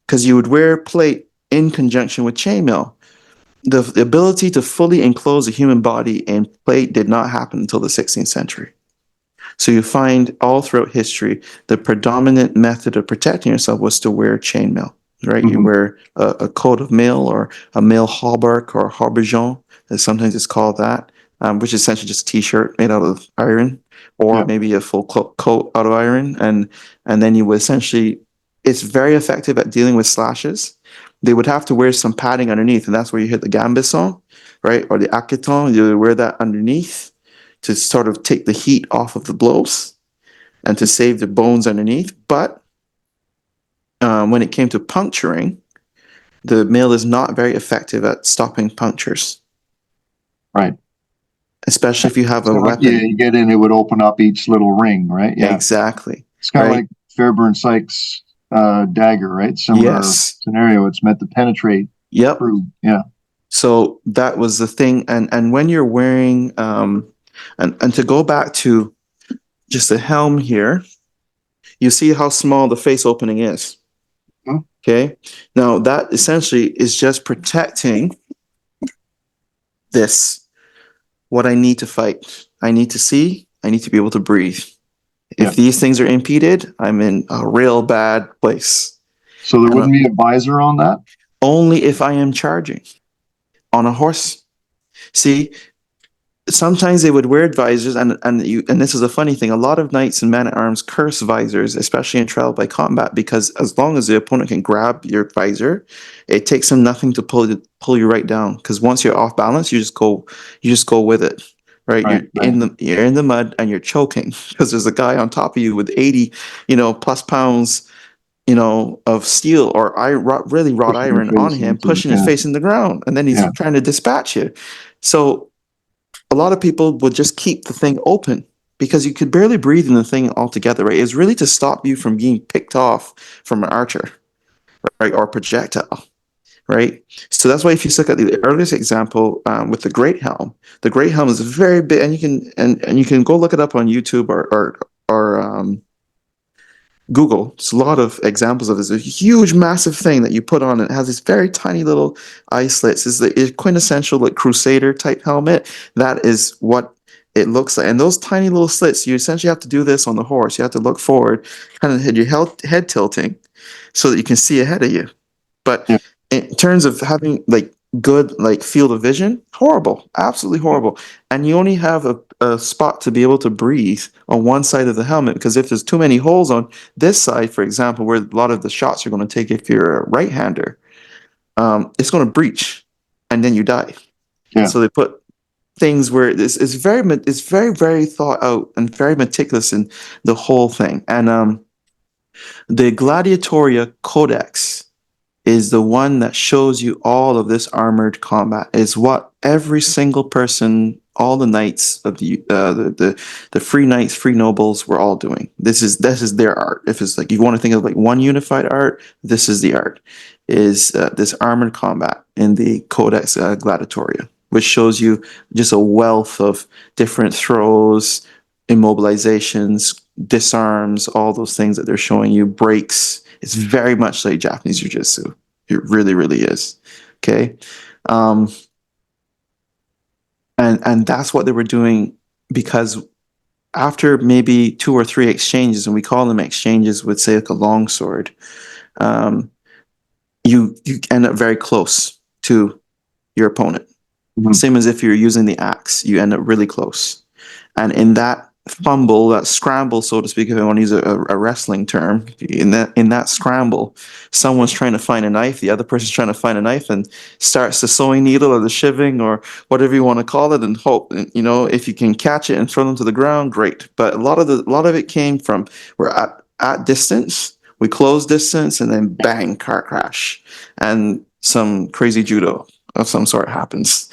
because you would wear plate in conjunction with chainmail. The ability to fully enclose a human body in plate did not happen until the 16th century. So you find all throughout history, the predominant method of protecting yourself was to wear chainmail, right? You wear a coat of mail or a mail hauberk or habergeon, as sometimes it's called that, which is essentially just a t-shirt made out of iron, or maybe a full coat out of iron. And then you would essentially, it's very effective at dealing with slashes. They would have to wear some padding underneath, and that's where you hit the gambesson, right? Or the aketon, you would wear that underneath to sort of take the heat off of the blows and to save the bones underneath. But when it came to puncturing, the mail is not very effective at stopping punctures. Right. Especially if you have a weapon. Yeah, you get in, it would open up each little ring, right? Yeah. Exactly. It's kind of like Fairburn Sykes dagger, right? Similar Yes. scenario. It's meant to penetrate Yep. through. Yeah. So that was the thing. And when you're wearing, and to go back to just the helm here, you see how small the face opening is. Hmm. Okay. Now that essentially is just protecting this, what I need to fight. I need to see, I need to be able to breathe. Yeah. If these things are impeded, I'm in a real bad place. So there And wouldn't be a visor on that? only if I am charging on a horse. See, sometimes they would wear visors, and this is a funny thing. A lot of knights and men at arms curse visors, especially in trial by combat, because as long as the opponent can grab your visor, it takes them nothing to pull you right down. Because once you're off balance, you just go with it. Right, Right. Right. you're in the mud and you're choking because there's a guy on top of you with 80, plus pounds, of steel or really wrought Pushing your iron on face him, into it. pushing his Yeah. face in the ground, and then he's Yeah. trying to dispatch you. So a lot of people would just keep the thing open because you could barely breathe in the thing altogether, right? It's really to stop you from being picked off from an archer, right, or projectile, right? So that's why if you look at the earliest example with the great helm is very big, and you can go look it up on YouTube or Google. It's a lot of examples of this. A huge, massive thing that you put on. And it has these very tiny little eye slits. It's the quintessential like Crusader type helmet. That is what it looks like. And those tiny little slits, you essentially have to do this on the horse. You have to look forward, kind of hit your head tilting, so that you can see ahead of you. But Yeah. in terms of having like good like field of vision, horrible, absolutely horrible. And you only have a spot to be able to breathe on one side of the helmet, because if there's too many holes on this side, for example, where a lot of the shots are going to take if you're a right-hander, it's going to breach, and then you die. Yeah. So they put things where it's very very thought out and very meticulous in the whole thing. And the Gladiatoria Codex is the one that shows you all of this armored combat. Is what every single person, all the knights of the free knights, free nobles, were all doing. This is their art. If it's like you want to think of like one unified art, this is the art. Is this armored combat in the Codex Gladiatoria, which shows you just a wealth of different throws, immobilizations, disarms, all those things that they're showing you, breaks. It's very much like Japanese Jiu Jitsu. It really, really is. Okay. Um, and that's what they were doing, because after maybe 2 or 3 exchanges, and we call them exchanges with, say, like a longsword, um, you end up very close to your opponent. Mhm. Same as if you're using the axe, you end up really close. And in that fumble, that scramble, so to speak, if I want to use a wrestling term, in that scramble, someone's trying to find a knife, the other person's trying to find a knife, and starts the sewing needle or the shivving or whatever you want to call it, and hope, if you can catch it and throw them to the ground, great. But a lot of it came from, we're at distance, we close distance, and then bang, car crash, and some crazy judo of some sort happens.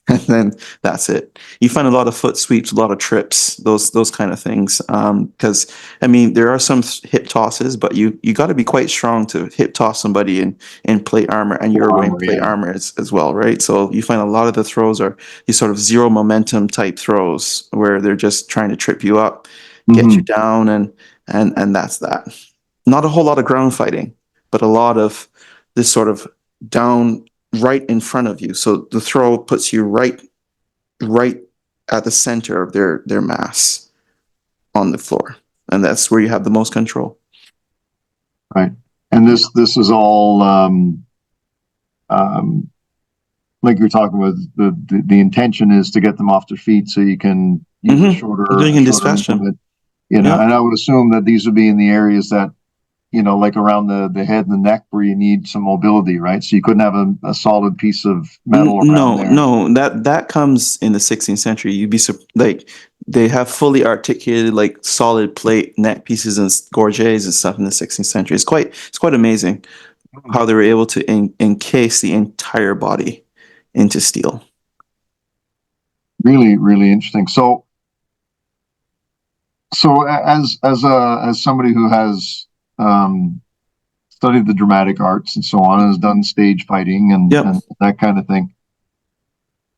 And then that's it. You find a lot of foot sweeps, a lot of trips, those kind of things. Because I mean, there are some hip tosses, but you got to be quite strong to hip toss somebody in plate armor, and you're wearing Armor, plate yeah. armor as well, right? So you find a lot of the throws are these sort of zero momentum type throws where they're just trying to trip you up, get you Mhm. down, and that's that. Not a whole lot of ground fighting, but a lot of this sort of down right in front of you. So the throw puts you right at the center of their mass on the floor, and that's where you have the most control. Right. And this is all um, like you're talking with the intention is to get them off their feet so you can use Mm-hmm. So you a can shorter dispatch them. implement. Yeah. And I would assume that these would be in the areas that, like around the head and the neck where you need some mobility, right? So you couldn't have a solid piece of metal around No, there. no, that comes in the 16th century. You'd be like, they have fully articulated like solid plate neck pieces and gorgets and stuff in the 16th century. It's quite amazing how they were able to encase the entire body into steel. Really, really interesting. So as somebody who has um studied the dramatic arts and so on, and has done stage fighting Yep. and that kind of thing.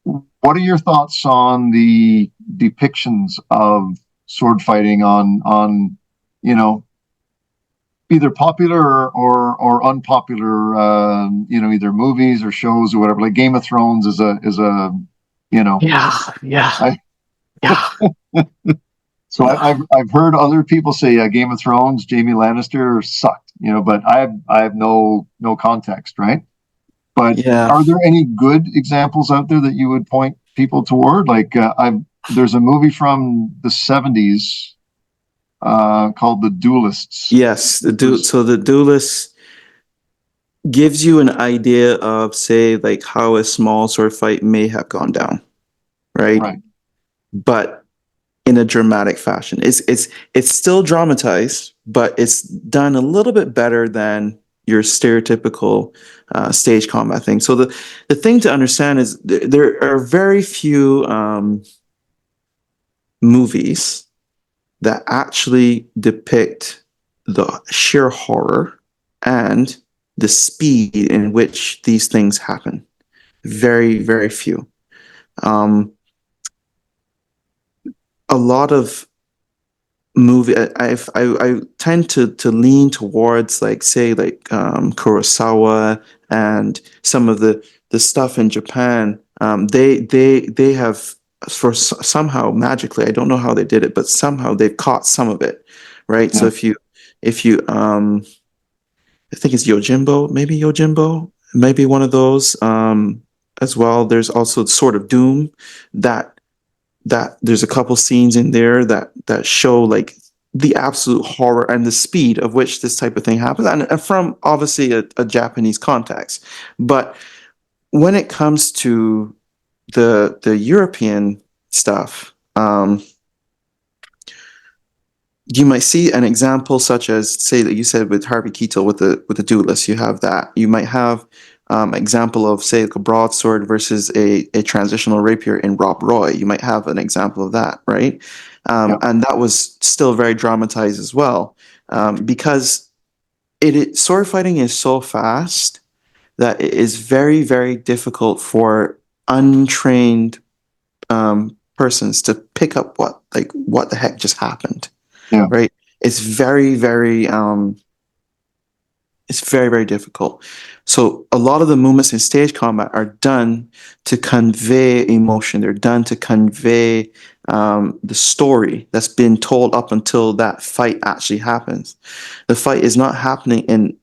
What are your thoughts on the depictions of sword fighting on either popular or unpopular either movies or shows or whatever? Like Game of Thrones is a Yeah, yeah, I yeah. so I've heard other people say Game of Thrones, Jamie Lannister sucked, but I have no context, right? But Yeah. are there any good examples out there that you would point people toward? Like there's a movie from the 70s called The Duelists. Yes, the duelist gives you an idea of, say, like how a small sword fight may have gone down, right? Right. But in a dramatic fashion. It's still dramatized, but it's done a little bit better than your stereotypical stage combat thing. So the thing to understand is there are very few movies that actually depict the sheer horror and the speed in which these things happen. Very, very few. A lot of movie I tend to lean towards, like, say, like Kurosawa and some of the stuff in Japan. They have, somehow magically, I don't know how they did it, but somehow they've caught some of it, right? So Yeah. if you I think it's Yojimbo, maybe one of those as well. There's also Sword of Doom, that there's a couple scenes in there that show like the absolute horror and the speed of which this type of thing happens, and from obviously a Japanese context. But when it comes to the European stuff, you might see an example such as, say, that you said with Harvey Keitel with the duelist. You have that. You might have example of, say, like a broadsword versus a transitional rapier in Rob Roy. You might have an example of that, right? Yeah. And that was still very dramatized as well, because sword fighting is so fast that it is very, very difficult for untrained persons to pick up what the heck just happened. Yeah. Right? It's very, very it's very, very difficult. So a lot of the movements in stage combat are done to convey emotion. They're done to convey the story that's been told up until that fight actually happens. The fight is not happening in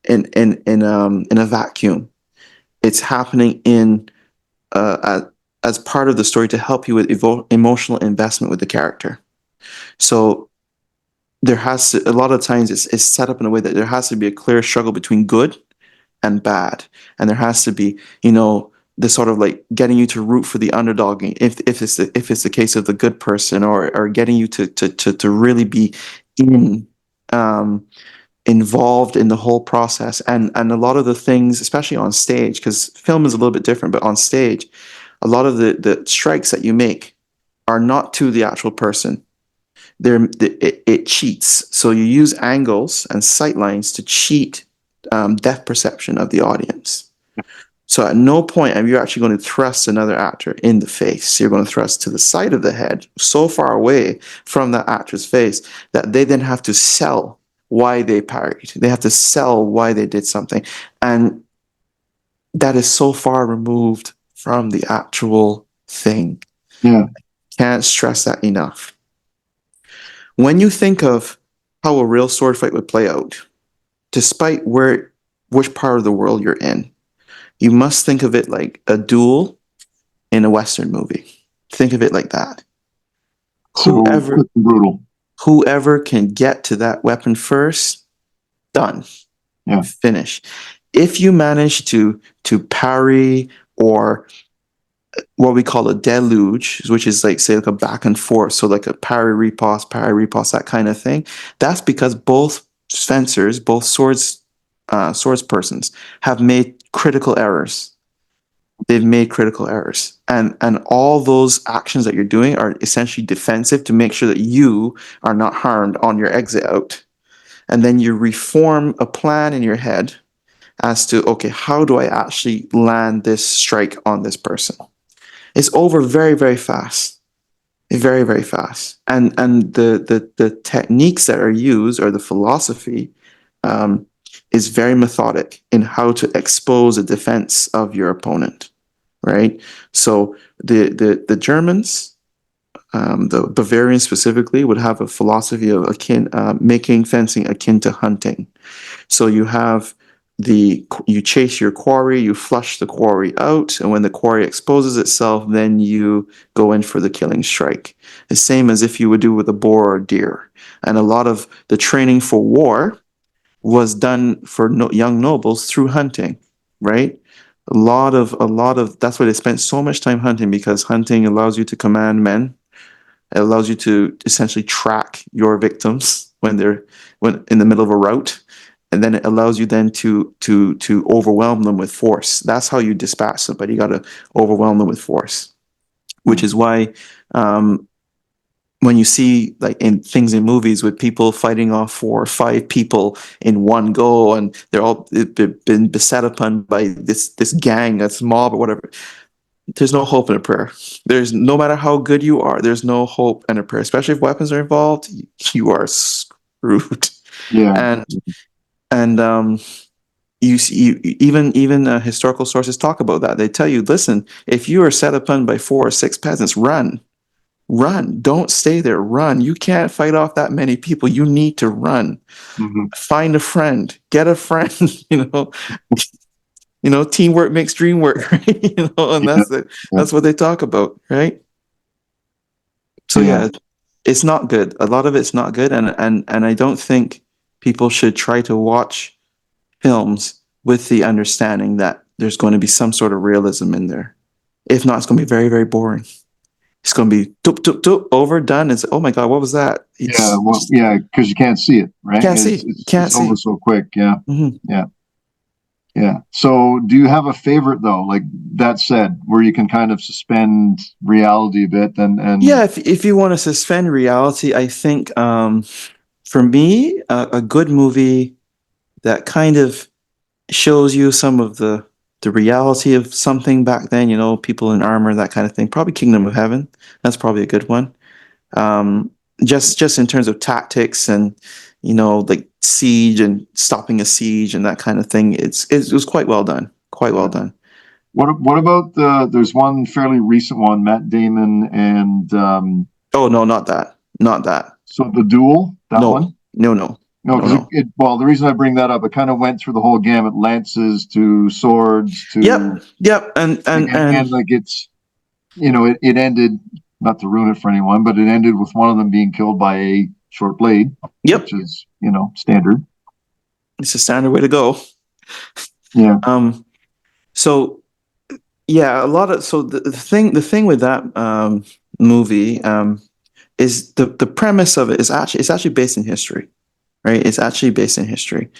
a vacuum. It's happening as part of the story to help you with emotional investment with the character. So there has to, a lot of times it's set up in a way that there has to be a clear struggle between good and bad, and there has to be, the sort of like getting you to root for the underdog if it's the case of the good person, or getting you to really be in involved in the whole process, and a lot of the things, especially on stage, because film is a little bit different, but on stage, a lot of the strikes that you make are not to the actual person. It cheats. So you use angles and sight lines to cheat depth perception of the audience. So at no point are you actually going to thrust another actor in the face. You're going to thrust to the side of the head, so far away from that actor's face that they then have to sell why they parried. They have to sell why they did something. And that is so far removed from the actual thing. Yeah. Can't stress that enough. When you think of how a real sword fight would play out, despite which part of the world you're in, you must think of it like a duel in a Western movie. Think of it like that. So quick and brutal. Whoever can get to that weapon first, done. Yeah. Finish. If you manage to parry, or what we call a deluge, which is like, say, like a back and forth, so like a parry riposte, that kind of thing. That's because both fencers, both swords persons, have made critical errors. They've made critical errors, and all those actions that you're doing are essentially defensive to make sure that you are not harmed on your exit out. and then you reform a plan in your head as to, okay, how do I actually land this strike on this person? It's over very, very fast. Very, very fast. And the techniques that are used, or the philosophy, is very methodic in how to expose a defense of your opponent, right? So the Germans, the Bavarians specifically, would have a philosophy of making fencing akin to hunting. So you chase your quarry, you flush the quarry out, and when the quarry exposes itself, then you go in for the killing strike. The same as if you would do with a boar or deer. And a lot of the training for war was done for young nobles through hunting, right? A lot of that's why they spent so much time hunting, because hunting allows you to command men. It allows you to essentially track your victims when in the middle of a rout, and then it allows you then to overwhelm them with force. That's how you dispatch somebody. You got to overwhelm them with force, which is why when you see like in things in movies with people fighting off 4 or 5 people in one go, and they've been beset upon by this gang, that's mob or whatever. There's no hope in a prayer. There's no matter how good you are, there's no hope in a prayer, especially if weapons are involved. You are screwed. Yeah. And you see, even historical sources talk about that. They tell you, listen, if you are set upon by 4 or 6 peasants, run. Don't stay there. Run. You can't fight off that many people. You need to run. Mm-hmm. Find a friend. Get a friend. Teamwork makes dream work, right? And that's what they talk about, right? So yeah, it's not good. A lot of it's not good, and I don't think people should try to watch films with the understanding that there's going to be some sort of realism in there. If not, it's going to be very, very boring. It's going to be over, done. It's, oh my God, what was that? Because you can't see it, right? It's over so quick. Yeah. Mm-hmm. Yeah. So do you have a favorite though? Like that said, where you can kind of suspend reality a bit and yeah, if you want to suspend reality, I think for me, a good movie that kind of shows you some of the reality of something back then, people in armor, that kind of thing. Probably Kingdom of Heaven. That's probably a good one. Just in terms of tactics and, like siege and stopping a siege and that kind of thing. It was quite well done. Quite well done. What about there's one fairly recent one, Matt Damon and oh no, not that. So The Duel, that one? No. No, because the reason I bring that up, it kind of went through the whole gamut, lances to swords to yep, and like it's, it ended, not to ruin it for anyone, but it ended with one of them being killed by a short blade, which is standard. It's a standard way to go. Yeah. So yeah, the thing with that movie is the premise of it is actually based in history. Right, it's actually based in history,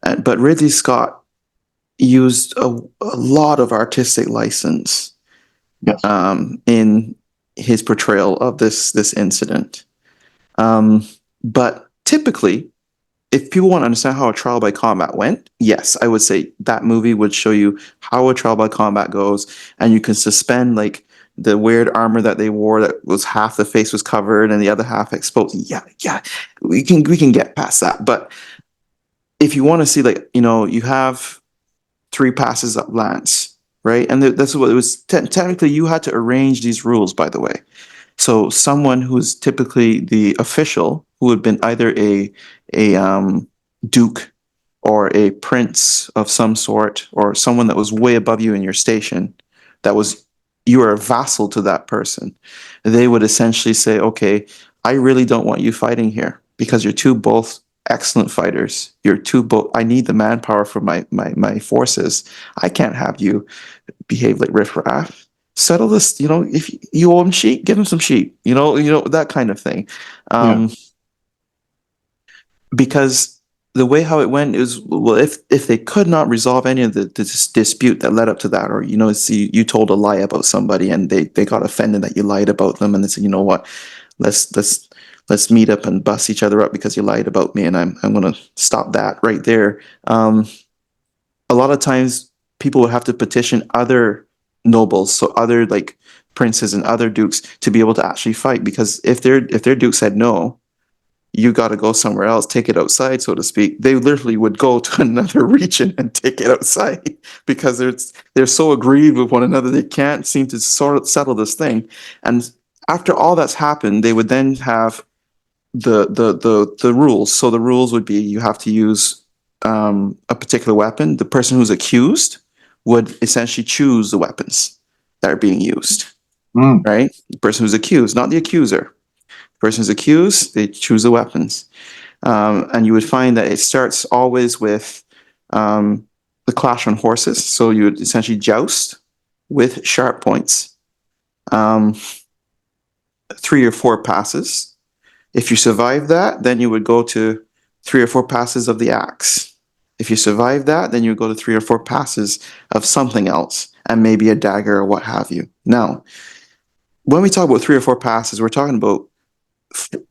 but Ridley Scott used a lot of artistic license, in his portrayal of this incident. But typically, if people want to understand how a trial by combat went, yes, I would say that movie would show you how a trial by combat goes, and you can suspend like the weird armor that they wore that was half the face was covered and the other half exposed. Yeah, we can get past that. But if you want to see, like, you have 3 passes up lance, right? And that's what it was. Technically, you had to arrange these rules, by the way. So someone who's typically the official, who had been either a duke or a prince of some sort, or someone that was way above you in your station, you are a vassal to that person. They would essentially say, okay, I really don't want you fighting here because you're both excellent fighters. I need the manpower for my forces. I can't have you behave like riffraff. Settle this, if you owe him sheep, give him some sheep, that kind of thing. Because the way how it went is, well, if they could not resolve any of the dispute that led up to that, or you told a lie about somebody and they got offended that you lied about them, and they said, you know what, let's let's meet up and bust each other up because you lied about me, and I'm going to stop that right there. A lot of times people would have to petition other nobles, so other like princes and other dukes, to be able to actually fight, because if their duke said no, you got to go somewhere else, take it outside, so to speak. They literally would go to another region and take it outside because they're so aggrieved with one another, they can't seem to sort of settle this thing. And after all that's happened, they would then have the rules. So the rules would be, you have to use a particular weapon. The person who's accused would essentially choose the weapons that are being used, right? The person who's accused, not the accuser. The person who's accused, they choose the weapons. And you would find that it starts always with the clash on horses. So you would essentially joust with sharp points, 3 or 4 passes. If you survive that, then you would go to 3 or 4 passes of the axe. If you survive that, then you would go to 3 or 4 passes of something else, and maybe a dagger or what have you. Now, when we talk about 3 or 4 passes, we're talking about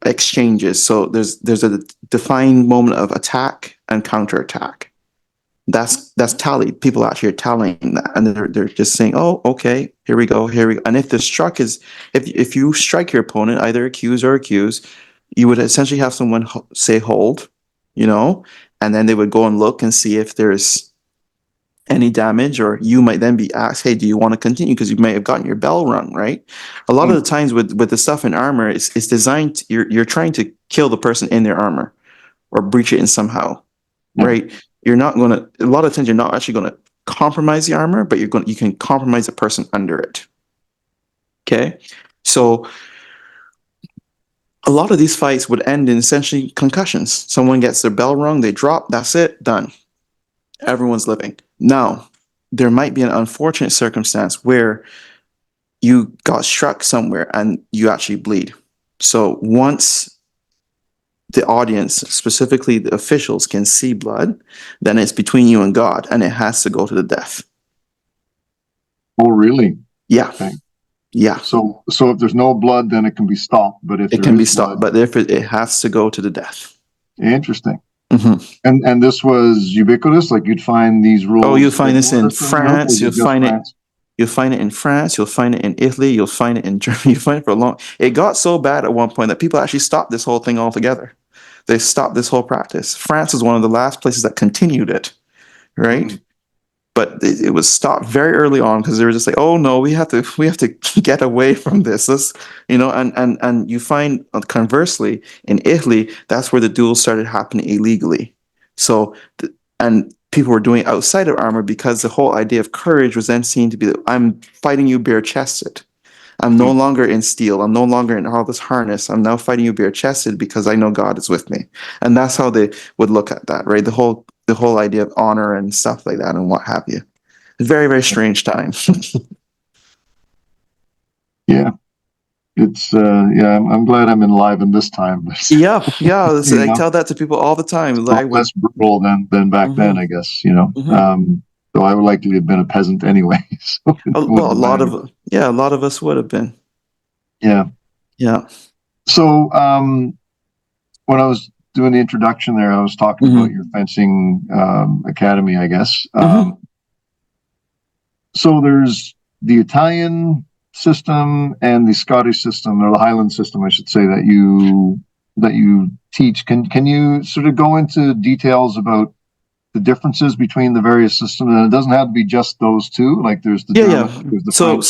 exchanges. So there's a defined moment of attack and counterattack. That's tallied. People actually are tallying that, and they're just saying, "Oh, okay, here we go, here we go." And if the struck is, if you strike your opponent, either accused or accused, you would essentially have someone say hold, and then they would go and look and see if there's any damage, or you might then be asked, "Hey, do you want to continue?" Because you may have gotten your bell rung, right? A lot of the times with the stuff in armor, it's designed. You're trying to kill the person in their armor, or breach it in somehow, right? You're not going to. A lot of times, you're not actually going to compromise the armor, but you can compromise the person under it. Okay, so a lot of these fights would end in essentially concussions. Someone gets their bell rung, they drop, that's it, done. Everyone's living. Now, there might be an unfortunate circumstance where you got struck somewhere and you actually bleed. So once the audience, specifically the officials, can see blood, then it's between you and God, and it has to go to the death. Oh, really? Yeah. Okay. Yeah. So if there's no blood, then it can be stopped. But if it can be stopped, but if it has to go to the death. Interesting. Mm-hmm. And this was ubiquitous. Like, you'd find these rules. Oh, you'll find this in France. You'll find it. You'll find it in France. You'll find it in Italy. You'll find it in Germany. You find it for a long. It got so bad at one point that people actually stopped this whole thing altogether. They stopped this whole practice. France was one of the last places that continued it, right? Mm-hmm. But it was stopped very early on because they were just like, "Oh no, we have to get away from this." And you find, conversely, in Italy, that's where the duels started happening illegally. So, and people were doing it outside of armor because the whole idea of courage was then seen to be that I'm fighting you bare chested. I'm no longer in steel. I'm no longer in all this harness. I'm now fighting you bare chested because I know God is with me. And that's how they would look at that, right? The whole idea of honor and stuff like that and what have you. Very, very strange time. Yeah. It's I'm glad I'm enlivened this time. But, yeah. I tell that to people all the time. It's less brutal than back then, I guess. So I would likely have been a peasant anyway. So a lot of us would have been. Yeah. So when I was doing the introduction there, I was talking about your fencing academy, I guess. So there's the Italian system and the Scottish system, or the Highland system, I should say, that you teach. Can you sort of go into details about the differences between the various systems? And it doesn't have to be just those two. Like there's the German, there's the French,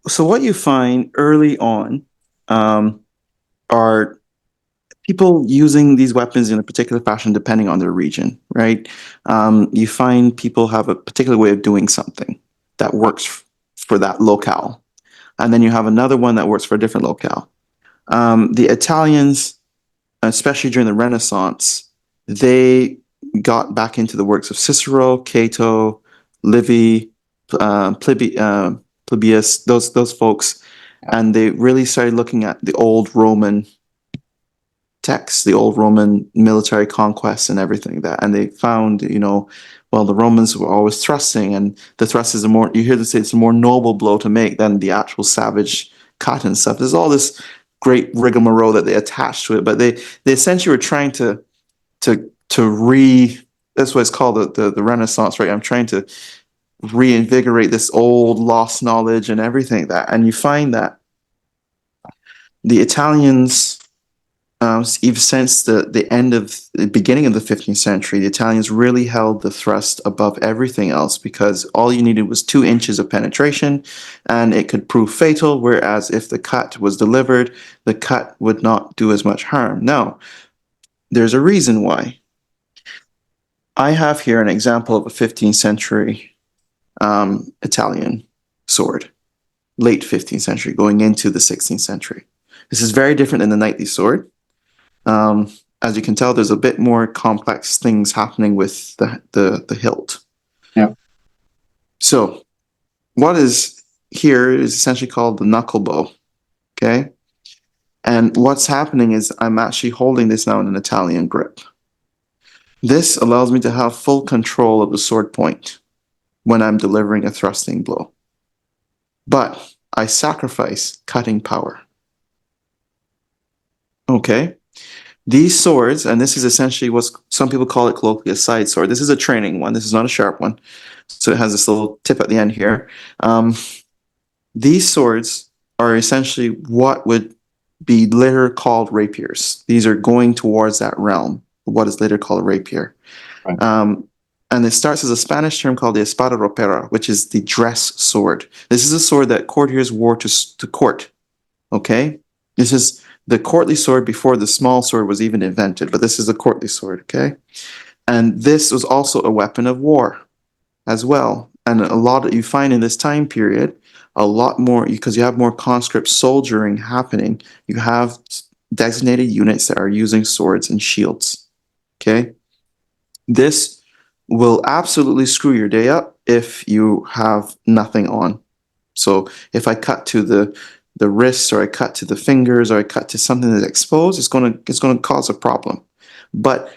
so what you find early on are people using these weapons in a particular fashion depending on their region, right? You find people have a particular way of doing something that works for that locale. And then you have another one that works for a different locale. The Italians, especially during the Renaissance, they got back into the works of Cicero, Cato, Livy, Plebeius, those folks, and they really started looking at the old Roman texts, the old Roman military conquests and everything that, and they found, the Romans were always thrusting, and the thrust is you hear them say it's a more noble blow to make than the actual savage cut and stuff. There's all this great rigmarole that they attached to it, but they essentially were trying to that's what it's called, the Renaissance, right? I'm trying to reinvigorate this old lost knowledge and everything that, and you find that the Italians, even since the beginning of the 15th century, the Italians really held the thrust above everything else, because all you needed was 2 inches of penetration and it could prove fatal. Whereas if the cut was delivered, the cut would not do as much harm. Now, there's a reason why. I have here an example of a 15th century Italian sword, late 15th century, going into the 16th century. This is very different than the knightly sword. As you can tell, there's a bit more complex things happening with the hilt. Yeah. So what is here is essentially called the knuckle bow. Okay. And what's happening is I'm actually holding this now in an Italian grip. This allows me to have full control of the sword point when I'm delivering a thrusting blow. But I sacrifice cutting power. Okay. These swords, and this is essentially what some people call it colloquially a side sword. This is a training one. This is not a sharp one. So it has this little tip at the end here. These swords are essentially what would be later called rapiers. These are going towards that realm, what is later called a rapier. Right. And it starts as a Spanish term called the espada ropera, which is the dress sword. This is a sword that courtiers wore to court. Okay? This is the courtly sword before the small sword was even invented, but this is the courtly sword, okay? And this was also a weapon of war as well. And a lot that you find in this time period, a lot more, because you have more conscript soldiering happening, you have designated units that are using swords and shields, okay? This will absolutely screw your day up if you have nothing on. So if I cut to the wrists, or I cut to the fingers, or I cut to something that's exposed, it's going to cause a problem. But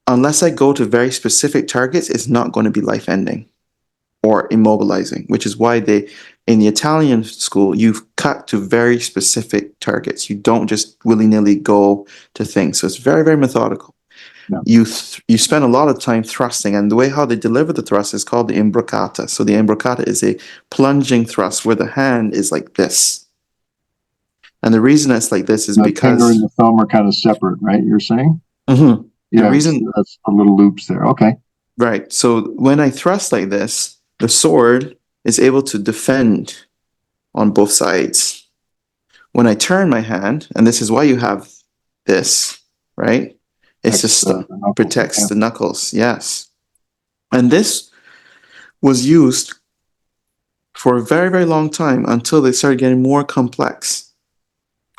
unless I go to very specific targets, it's not going to be life-ending or immobilizing, which is why in the Italian school, you've cut to very specific targets. You don't just willy-nilly go to things. So it's very, very methodical. No. You spend a lot of time thrusting, and the way how they deliver the thrust is called the imbrocata. So the imbrocata is a plunging thrust where the hand is like this. And the reason it's like this is the because finger and the thumb are kind of separate, right? You're saying? Mm-hmm. Yeah, the reason that's the little loops there. Okay. Right. So when I thrust like this, the sword is able to defend on both sides. When I turn my hand, and this is why you have this, right? It's just protects the knuckles. Yes. And this was used for a very, very long time until they started getting more complex.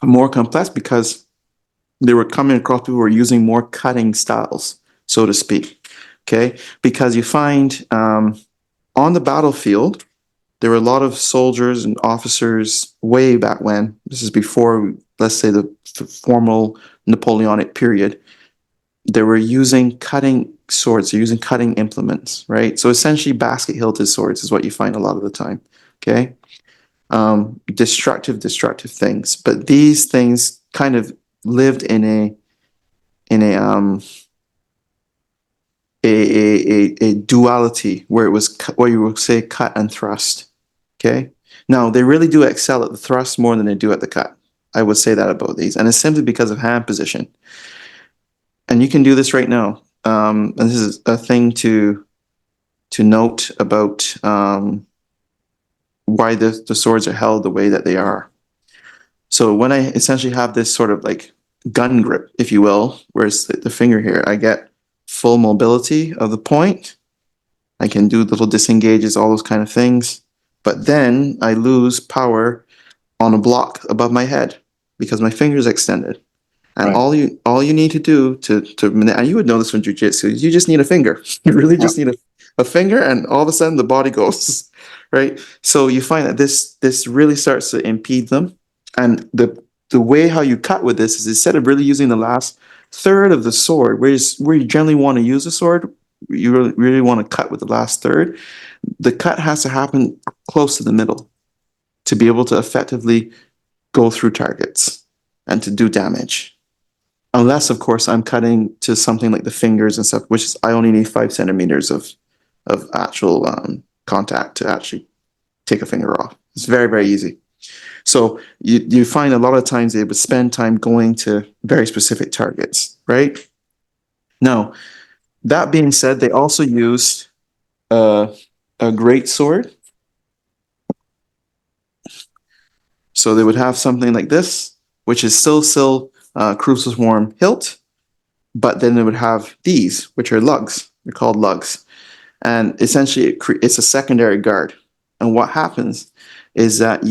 More complex because they were coming across people who were using more cutting styles, so to speak. Okay, because you find on the battlefield, there were a lot of soldiers and officers way back when. This is before, let's say, the formal Napoleonic period. They were using cutting swords, they're using cutting implements, right? So essentially, basket-hilted swords is what you find a lot of the time. Okay. Destructive things, but these things kind of lived in a duality where it was where you would say cut and thrust. Okay, now they really do excel at the thrust more than they do at the cut. I would say that about these, and it's simply because of hand position. And you can do this right now. And this is a thing to note about why the swords are held the way that they are. So when I essentially have this sort of like gun grip, if you will, whereas the finger here, I get full mobility of the point. I can do little disengages, all those kind of things. But then I lose power on a block above my head because my finger is extended. And right. all you need to do and you would know this from jiu-jitsu, you just need a finger. You really just need a finger, and all of a sudden the body goes, right? So you find that this really starts to impede them. And the way how you cut with this is instead of really using the last third of the sword, where you generally want to use the sword, you really want to cut with the last third. The cut has to happen close to the middle to be able to effectively go through targets. and to do damage. Unless, of course, I'm cutting to something like the fingers and stuff, which is I only need 5 centimeters of actual contact to actually take a finger off. It's very, very easy. So you find a lot of times they would spend time going to very specific targets, right? Now, that being said, they also used a great sword. So they would have something like this, which is still crucius warm hilt, but then they would have these, which are lugs. They're called lugs. And essentially, it's a secondary guard. And what happens is that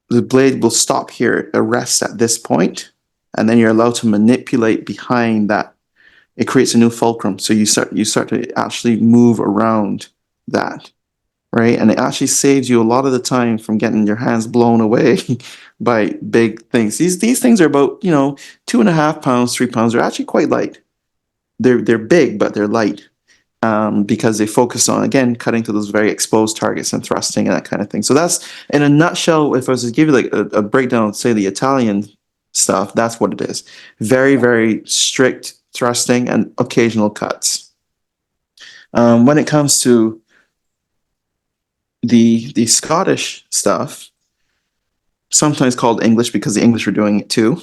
the blade will stop here, it arrests at this point, and then you're allowed to manipulate behind that. It creates a new fulcrum. So you start to actually move around that, right? And it actually saves you a lot of the time from getting your hands blown away by big things. These things are about, 2.5 pounds, 3 pounds. They're actually quite light. They're big, but they're light. Because they focus on, again, cutting to those very exposed targets and thrusting and that kind of thing. So that's, in a nutshell, if I was to give you like a breakdown of, say, the Italian stuff, that's what it is. Very, very strict thrusting and occasional cuts. When it comes to the Scottish stuff, sometimes called English because the English were doing it too.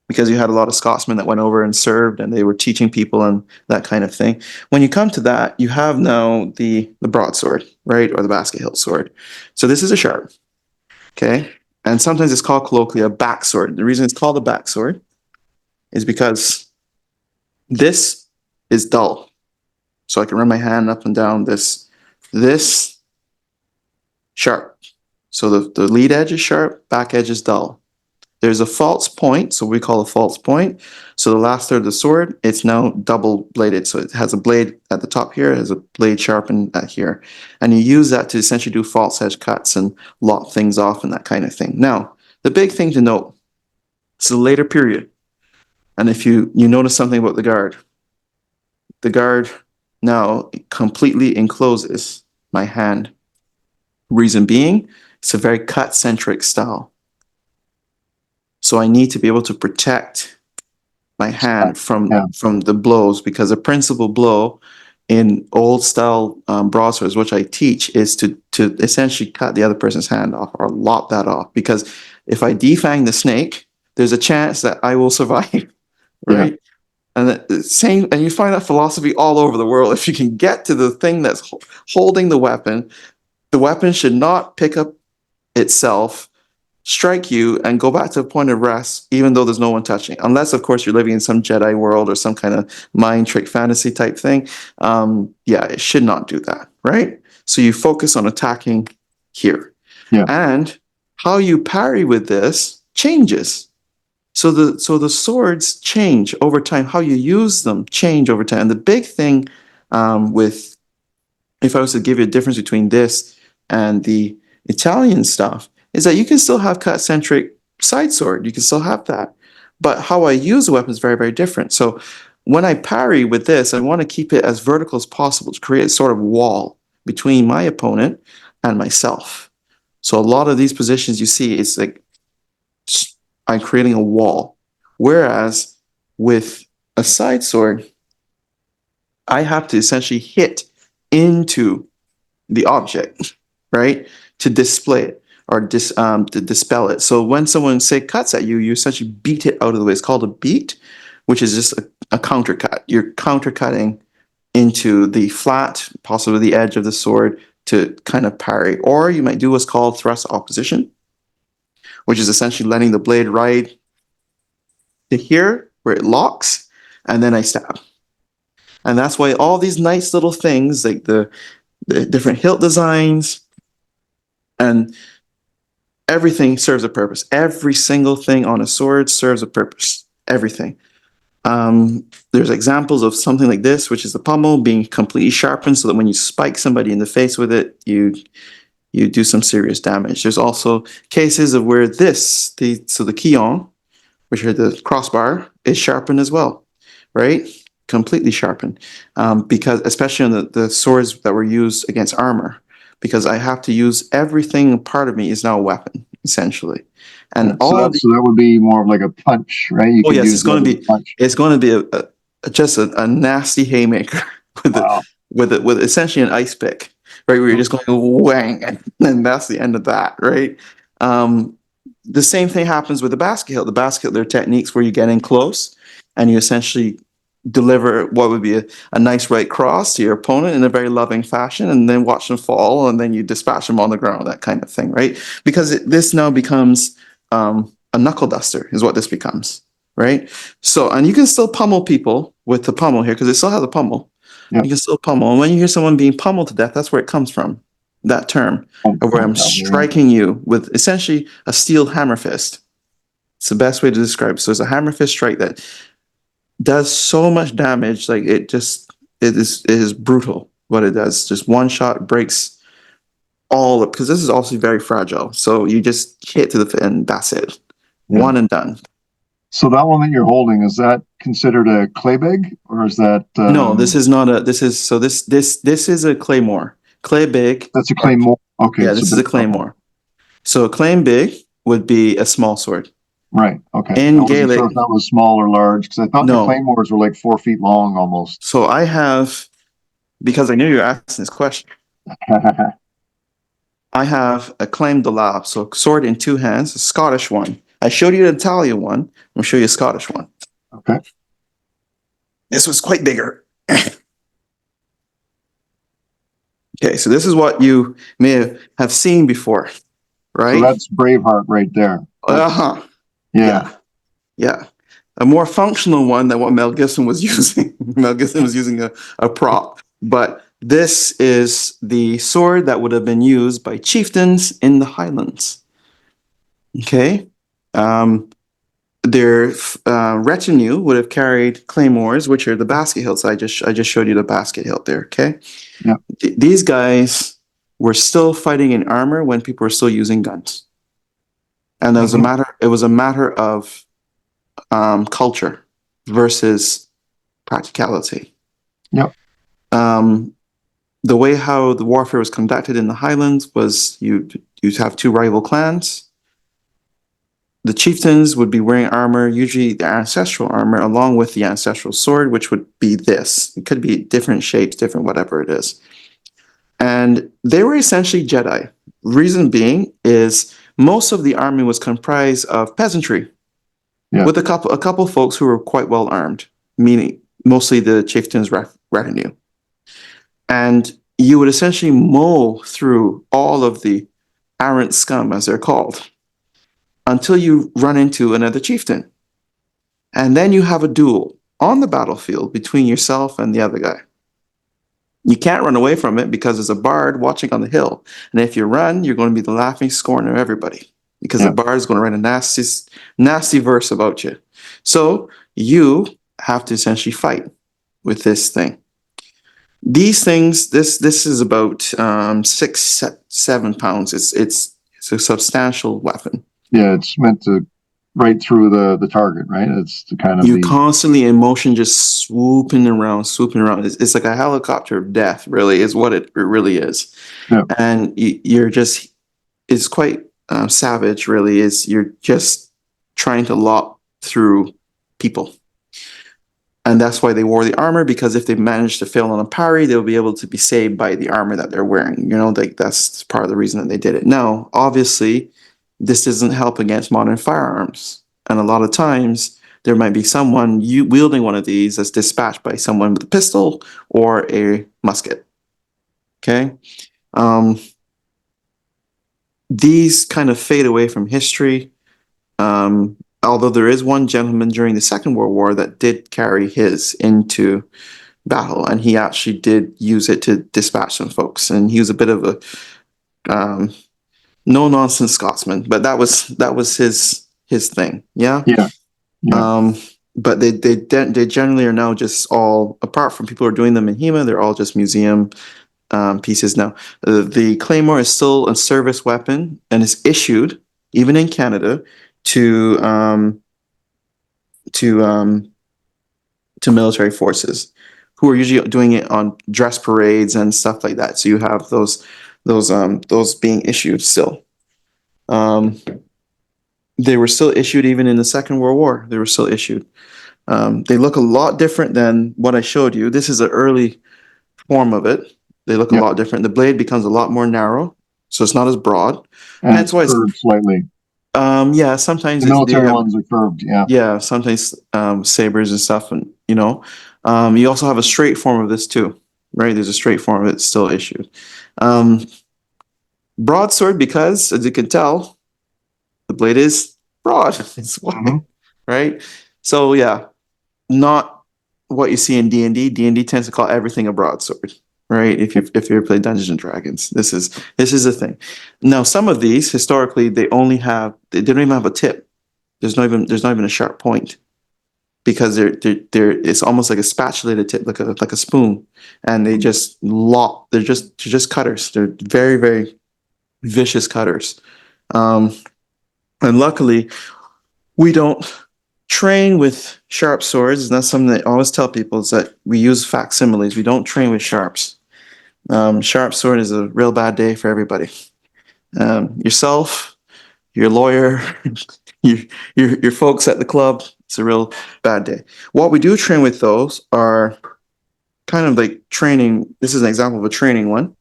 Because you had a lot of Scotsmen that went over and served and they were teaching people and that kind of thing. When you come to that, you have now the broadsword, right? Or the basket hilt sword. So this is a sharp, okay? And sometimes it's called colloquially a backsword. The reason it's called a backsword is because this is dull. So I can run my hand up and down this sharp. So the lead edge is sharp, back edge is dull. There's a false point, so we call a false point. So the last third of the sword, it's now double bladed. So it has a blade at the top here, it has a blade sharpened at here. And you use that to essentially do false edge cuts and lock things off and that kind of thing. Now, the big thing to note, it's a later period. And if you notice something about the guard now completely encloses my hand. Reason being, it's a very cut-centric style. So I need to be able to protect my hand from the blows, because the principal blow in old style broadswords, which I teach, is to essentially cut the other person's hand off or lop that off. Because if I defang the snake, there's a chance that I will survive, right? Yeah. And and you find that philosophy all over the world. If you can get to the thing that's holding the weapon should not pick up itself, strike you, and go back to a point of rest, even though there's no one touching. Unless, of course, you're living in some Jedi world or some kind of mind trick fantasy type thing. It should not do that, right? So you focus on attacking here. Yeah. And how you parry with this changes. So the swords change over time. How you use them change over time. And the big thing if I was to give you a difference between this and the Italian stuff, is that you can still have cut-centric side sword. You can still have that. But how I use the weapon is very, very different. So when I parry with this, I want to keep it as vertical as possible to create a sort of wall between my opponent and myself. So a lot of these positions you see, it's like I'm creating a wall. Whereas with a side sword, I have to essentially hit into the object, right, to display it or to dispel it. So when someone, say, cuts at you, you essentially beat it out of the way. It's called a beat, which is just a counter cut. You're counter cutting into the flat, possibly the edge of the sword, to kind of parry. Or you might do what's called thrust opposition, which is essentially letting the blade ride to here where it locks, and then I stab. And that's why all these nice little things, like the different hilt designs and everything, serves a purpose. Every single thing on a sword serves a purpose. Everything. There's examples of something like this, which is the pommel being completely sharpened so that when you spike somebody in the face with it, you do some serious damage. There's also cases of where the quillon, which are the crossbar, is sharpened as well, right? Completely sharpened, because especially on the swords that were used against armor, because I have to use everything. Part of me is now a weapon. essentially. And So all that, so that would be more of like a punch, right? You oh could yes, use that as a punch. it's going to be just a nasty haymaker with Wow. with essentially an ice pick, right? Where you're just going whang, and then that's the end of that, right? The same thing happens with the basket hill. The basket hill, there are techniques where you get in close and you essentially deliver what would be a nice right cross to your opponent in a very loving fashion, and then watch them fall, and then you dispatch them on the ground, that kind of thing, right? Because this now becomes a knuckle duster, is what this becomes, right? So, and you can still pummel people with the pummel here because it still has a pummel. Yeah. You can still pummel, and when you hear someone being pummeled to death, that's where it comes from. That term, of where I'm striking you with essentially a steel hammer fist. It's the best way to describe it. So it's a hammer fist strike that does so much damage. Like it is brutal what it does. Just one shot breaks all up, because this is also very fragile. So you just hit to the and that's it. Yeah. One and done. So that one that you're holding, is that considered a clay bag, or is that no, this is not a this is a claymore. Clay big. That's a claymore. Okay. Yeah, this is a claymore. So a claim big would be a small sword. Right. Okay. In I wasn't Gaelic, sure if that was small or large, because I thought the no. claymores were like 4 feet long almost. So I have, because I knew you were asking this question, I have a claim de la, so sword in two hands, a Scottish one. I showed you the Italian one. I'm going to show you a Scottish one. Okay. This was quite bigger. Okay, so this is what you may have seen before, right? So that's Braveheart right there. Uh-huh. Yeah. Yeah. A more functional one than what Mel Gibson was using. Mel Gibson was using a prop. But this is the sword that would have been used by chieftains in the Highlands. Okay. Their retinue would have carried claymores, which are the basket hilts. I just showed you the basket hilt there. Okay. Yeah. These guys were still fighting in armor when people were still using guns, and it was a matter of culture versus practicality. Yep. The way how the warfare was conducted in the Highlands was you'd have two rival clans. The chieftains would be wearing armor, usually the ancestral armor, along with the ancestral sword, which would be this. It could be different shapes, different whatever it is. And they were essentially Jedi. Reason being is most of the army was comprised of peasantry, with a couple folks who were quite well armed, meaning mostly the chieftain's retinue. And you would essentially mow through all of the arrant scum, as they're called, until you run into another chieftain. And then you have a duel on the battlefield between yourself and the other guy. You can't run away from it because there's a bard watching on the hill. And if you run, you're going to be the laughing scorn of everybody, because the bard is going to write a nasty verse about you. So you have to essentially fight with this thing. These things, this is about 6, 7 pounds. It's a substantial weapon. Yeah, it's meant to right through the target, right? It's the kind of constantly in motion, just swooping around. It's like a helicopter of death, really, is what it really is. Yeah. And you're just, it's quite savage, really. You're just trying to lop through people. And that's why they wore the armor, because if they manage to fail on a parry, they'll be able to be saved by the armor that they're wearing. that's part of the reason that they did it. Now, obviously, this doesn't help against modern firearms. And a lot of times, there might be someone wielding one of these that's dispatched by someone with a pistol or a musket. Okay? These kind of fade away from history. Although there is one gentleman during the Second World War that did carry his into battle, and he actually did use it to dispatch some folks. And he was a bit of a no-nonsense Scotsman, but that was his thing. Yeah. But they generally are now just all, apart from people who are doing them in HEMA, they're all just museum pieces now. The claymore is still a service weapon and is issued even in Canada to military forces, who are usually doing it on dress parades and stuff like that. So you have those being issued still. They were still issued even in the Second World War. They were still issued. They look a lot different than what I showed you. This is an early form of it. They look a Yeah. lot different. The blade becomes a lot more narrow, so it's not as broad. And Hence it's why it's, curved slightly. yeah, sometimes The they military have, ones are curved. Yeah. yeah, sometimes sabers and stuff, and you also have a straight form of this too, right? There's a straight form of it still issued. Broadsword, because as you can tell, the blade is broad. It's wide, Mhm. right? So yeah, not what you see in D&D. D&D tends to call everything a broadsword, right? If you ever play Dungeons and Dragons, this is the thing. Now, some of these historically they don't even have a tip. There's not even a sharp point because they're it's almost like a spatulated tip, like a spoon, and they just lock. They're just cutters. They're very very vicious cutters. Um, and luckily, we don't train with sharp swords. And that's something that I always tell people is that we use facsimiles. We don't train with sharps. Sharp sword is a real bad day for everybody. Yourself, your lawyer, your, your folks at the club. It's a real bad day. What we do train with those are kind of like training. This is an example of a training one.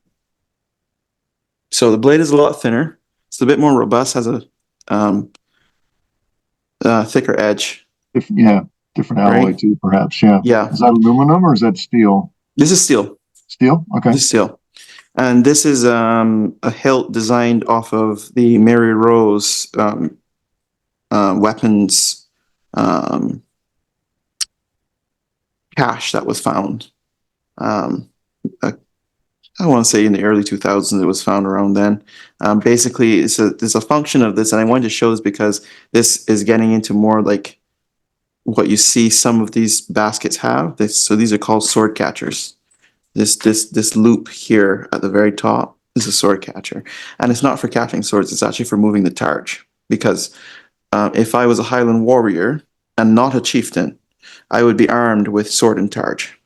So the blade is a lot thinner. It's a bit more robust, has a um, thicker edge, Yeah. Different alloy right? too, perhaps. Yeah. Yeah. Is that aluminum or is that steel? This is steel. Steel? Okay. This is steel. And this is a hilt designed off of the Mary Rose weapons cache that was found. Um, uh, I want to say in the early 2000s, it was found around then. Basically, there's a function of this, and I wanted to show this because this is getting into more like what you see some of these baskets have. So these are called sword catchers. This loop here at the very top is a sword catcher, and it's not for catching swords. It's actually for moving the targe. Because if I was a Highland warrior and not a chieftain, I would be armed with sword and targe.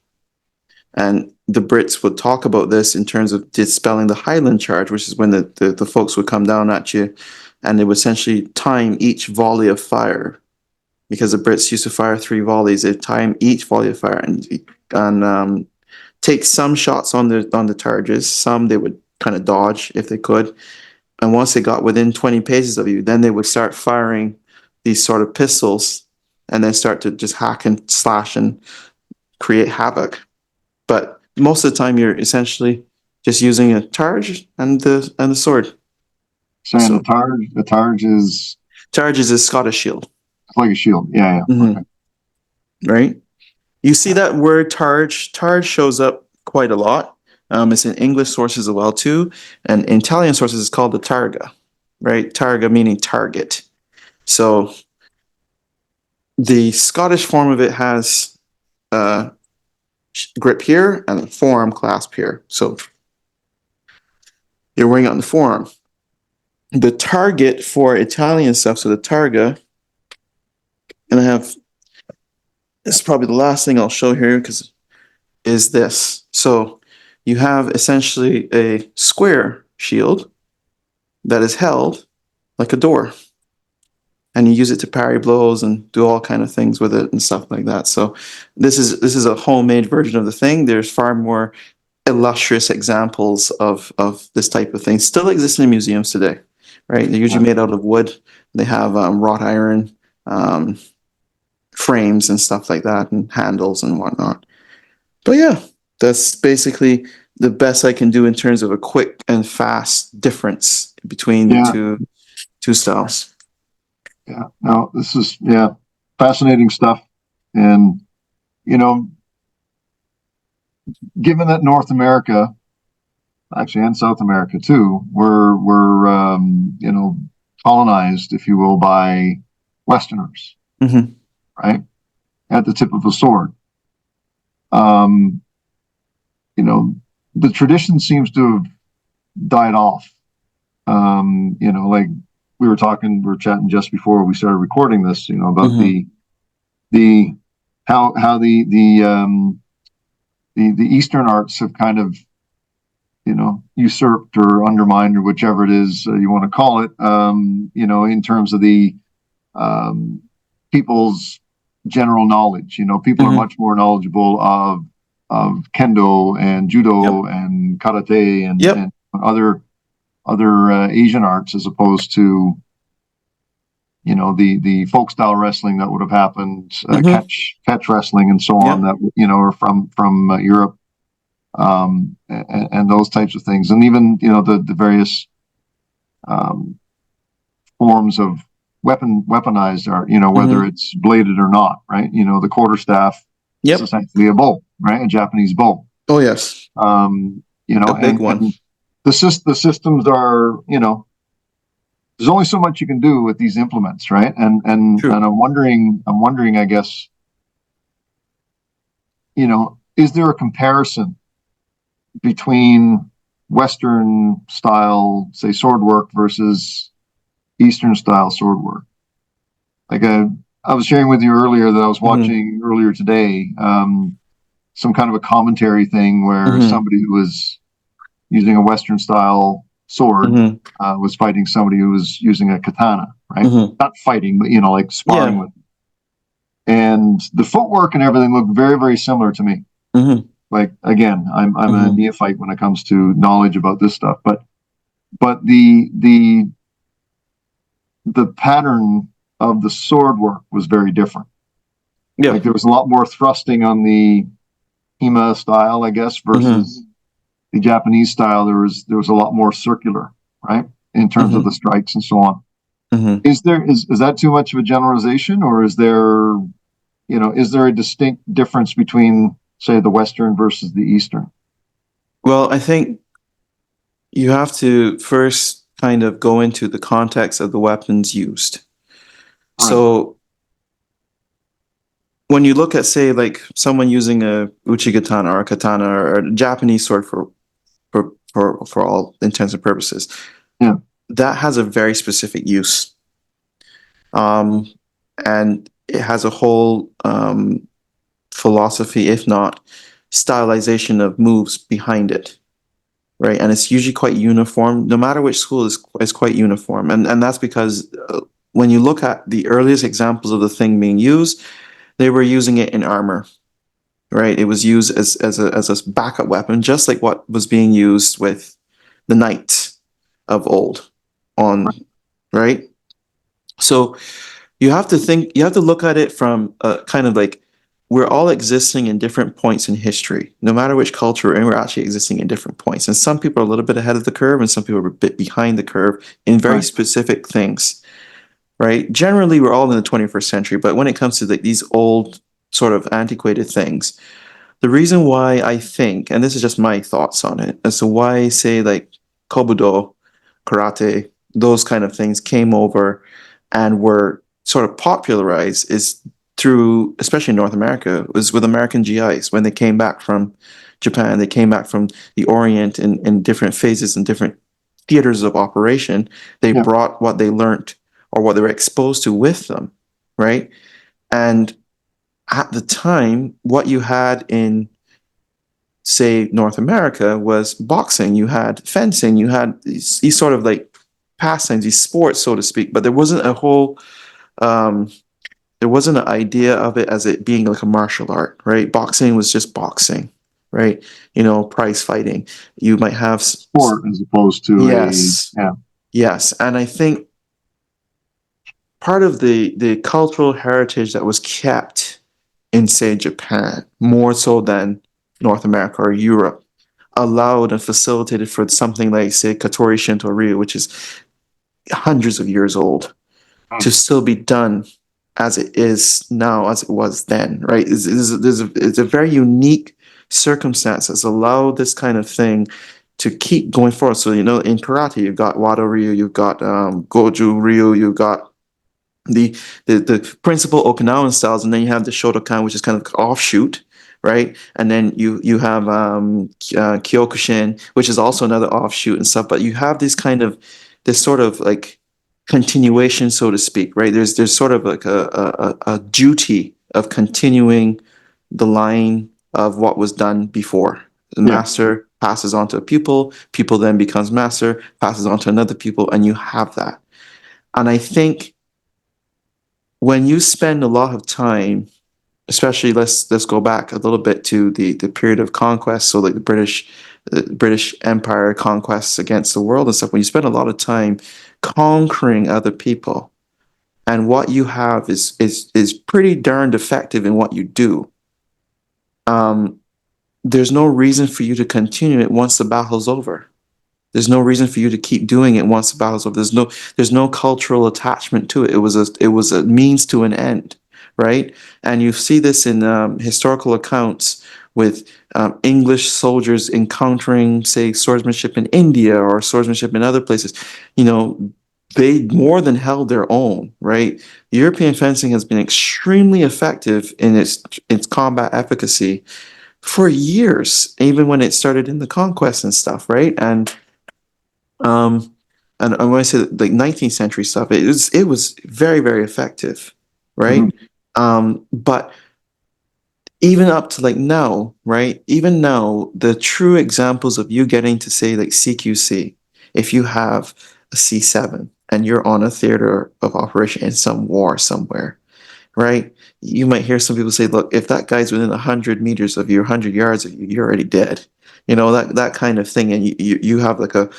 And the Brits would talk about this in terms of dispelling the Highland charge, which is when the folks would come down at you, and they would essentially time each volley of fire. Because the Brits used to fire 3 volleys, they time each volley of fire and take some shots on the targes. Some they would kind of dodge if they could. And once they got within 20 paces of you, then they would start firing these sort of pistols and then start to just hack and slash and create havoc. But most of the time, you're essentially just using a targe and the sword. Saying So the targe is targe is a Scottish shield, like a shield. Yeah. Yeah. Mhm. Okay. right? You see that word targe. Targe shows up quite a lot. It's in English sources as well too, and in Italian sources it's called the targa, right? Targa meaning target. So the Scottish form of it has grip here and a forearm clasp here. So you're wearing it on the forearm. The target for Italian stuff, so the targa, and I have this is probably the last thing I'll show here because is this. So you have essentially a square shield that is held like a door, and you use it to parry blows and do all kind of things with it and stuff like that. So this is a homemade version of the thing. There's far more illustrious examples of this type of thing still exist in museums today, right? They're usually made out of wood. They have wrought iron frames and stuff like that, and handles and whatnot. But yeah, that's basically the best I can do in terms of a quick and fast difference between the Yeah. two styles. Yeah. No, this is fascinating stuff. And given that North America, actually, and South America too, were colonized, if you will, by Westerners, Mm-hmm. right? At the tip of a sword. Um, the tradition seems to have died off. Like we were chatting just before we started recording this, about Mm-hmm. the how the Eastern arts have kind of usurped or undermined or whichever it is you want to call it, in terms of the people's general knowledge. People are much more knowledgeable of kendo and judo and karate and other Asian arts as opposed to the folk style wrestling that would have happened, catch wrestling and so on that are from Europe, and those types of things, and even the various forms of weaponized art, whether it's bladed or not, right? The quarterstaff is essentially a bow, right? A Japanese bow. Oh yes. A big one. And the systems are, there's only so much you can do with these implements, right? And I'm wondering, I guess, is there a comparison between Western style, say, sword work versus Eastern style sword work? Like I was sharing with you earlier that I was watching earlier today, some kind of a commentary thing where somebody who was using a Western style sword was fighting somebody who was using a katana, right? Not fighting, but like sparring with them. And the footwork and everything looked very, very similar to me. Like, again, I'm a neophyte when it comes to knowledge about this stuff, but the pattern of the sword work was very different. Yeah, like there was a lot more thrusting on the HEMA style, I guess, versus the Japanese style. There was a lot more circular, right, in terms of the strikes and so on. Is that too much of a generalization, or is there a distinct difference between, say, the Western versus the Eastern? Well, I think you have to first kind of go into the context of the weapons used. Right. So when you look at, say, like someone using a uchi-katana or a katana or a Japanese sword for all intents and purposes, that has a very specific use. And it has a whole philosophy, if not stylization of moves behind it, right? And it's usually quite uniform. No matter which school is quite uniform, and that's because when you look at the earliest examples of the thing being used, they were using it in armor, right? It was used as a backup weapon, just like what was being used with the knights of old, right? So you have to look at it from kind of like, we're all existing in different points in history. No matter which culture, and we're actually existing in different points. And some people are a little bit ahead of the curve, and some people are a bit behind the curve in very specific things, right? Generally, we're all in the 21st century, but when it comes to these old sort of antiquated things, the reason why I think, and this is just my thoughts on it, as to why, say, like Kobudo, karate, those kind of things came over and were sort of popularized is through, especially in North America, was with American GIs. When they came back from Japan, they came back from the Orient in different phases and different theaters of operation. They brought what they learned or what they were exposed to with them, right? And at the time, what you had in, say, North America was boxing, you had fencing, you had these sort of like pastimes, these sports, so to speak, but there wasn't a whole there wasn't an idea of it as it being like a martial art, right? Boxing was just boxing, right? Prize fighting. You might have sport as opposed to yes. And I think part of the cultural heritage that was kept in, say, Japan, more so than North America or Europe, allowed and facilitated for something like, say, Katori Shinto Ryu, which is hundreds of years old, to still be done as it is now, as it was then, right? It's a very unique circumstance that's allowed this kind of thing to keep going forward. So, in karate, you've got Wado Ryu, you've got Goju Ryu, you've got the principal Okinawan styles, and then you have the Shotokan, which is kind of offshoot, right? And then you have Kyokushin, which is also another offshoot and stuff. But you have this sort of like continuation, so to speak, right? There's sort of like a duty of continuing the line of what was done before. The master passes on to a pupil, pupil then becomes master, passes on to another pupil, and you have that. And I think when you spend a lot of time, especially let's go back a little bit to the period of conquest, so like the British Empire conquests against the world and stuff, when you spend a lot of time conquering other people, and what you have is pretty darned effective in what you do, there's no reason for you to continue it once the battle's over. There's no reason for you to keep doing it once the battle's over. There's no cultural attachment to it. It was a means to an end, right? And you see this in historical accounts with English soldiers encountering, say, swordsmanship in India or swordsmanship in other places. You know, they more than held their own, right? European fencing has been extremely effective in its combat efficacy for years, even when it started in the conquest and stuff, right? And when I say like 19th century stuff, it was very, very effective, right? But even up to like now, right? Even now, the true examples of you getting to say like CQC, if you have a C7 and you're on a theater of operation in some war somewhere, right? You might hear some people say, look, if that guy's within 100 meters of you, 100 yards of you, you're already dead. You know, that kind of thing. And you have like a,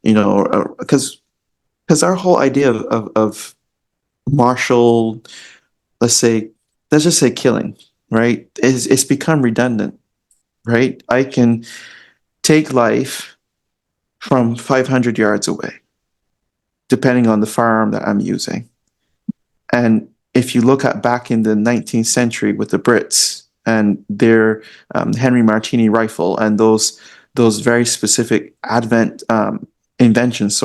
you know, because our whole idea of martial, let's just say killing, right? It's become redundant, right? I can take life from 500 yards away, depending on the firearm that I'm using. And if you look at back in the 19th century with the Brits and their Henry Martini rifle and those very specific inventions,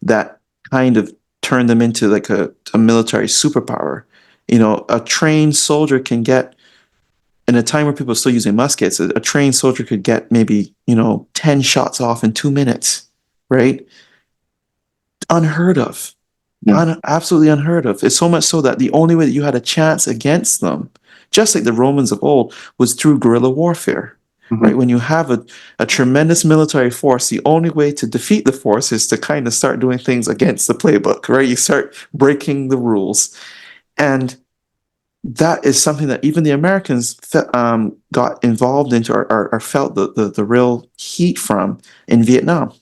that kind of turned them into like a military superpower. You know, a trained soldier can get, in a time where people are still using muskets, a trained soldier could get maybe, 10 shots off in 2 minutes, right? Unheard of. Yeah. Absolutely unheard of. It's so much so that the only way that you had a chance against them, just like the Romans of old, was through guerrilla warfare. Right? When you have a tremendous military force, the only way to defeat the force is to kind of start doing things against the playbook, right? You start breaking the rules. And that is something that even the Americans got involved into or felt the real heat from in Vietnam,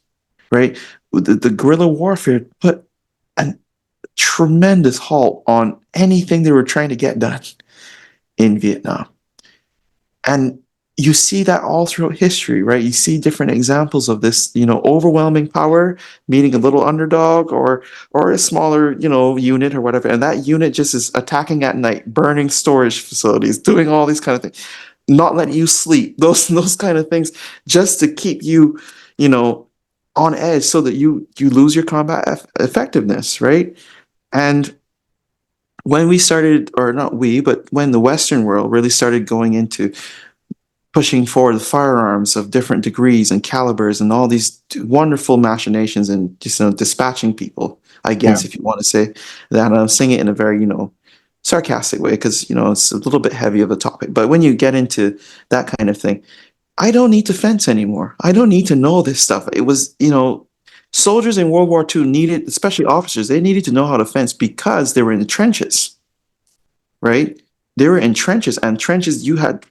right? The guerrilla warfare put a tremendous halt on anything they were trying to get done in Vietnam. And you see that all throughout history, right? You see different examples of this, overwhelming power meeting a little underdog or a smaller, unit or whatever. And that unit just is attacking at night, burning storage facilities, doing all these kind of things, not letting you sleep, those kind of things, just to keep you, on edge so that you lose your combat effectiveness, right? And when we started, or not we, but when the Western world really started going into pushing forward the firearms of different degrees and calibers and all these wonderful machinations and just dispatching people, I guess, if you want to say that. I'm saying it in a very sarcastic way because it's a little bit heavy of a topic. But when you get into that kind of thing, I don't need to fence anymore. I don't need to know this stuff. It was soldiers in World War II needed, especially officers, they needed to know how to fence because they were in the trenches, right? They were in trenches, and trenches, you had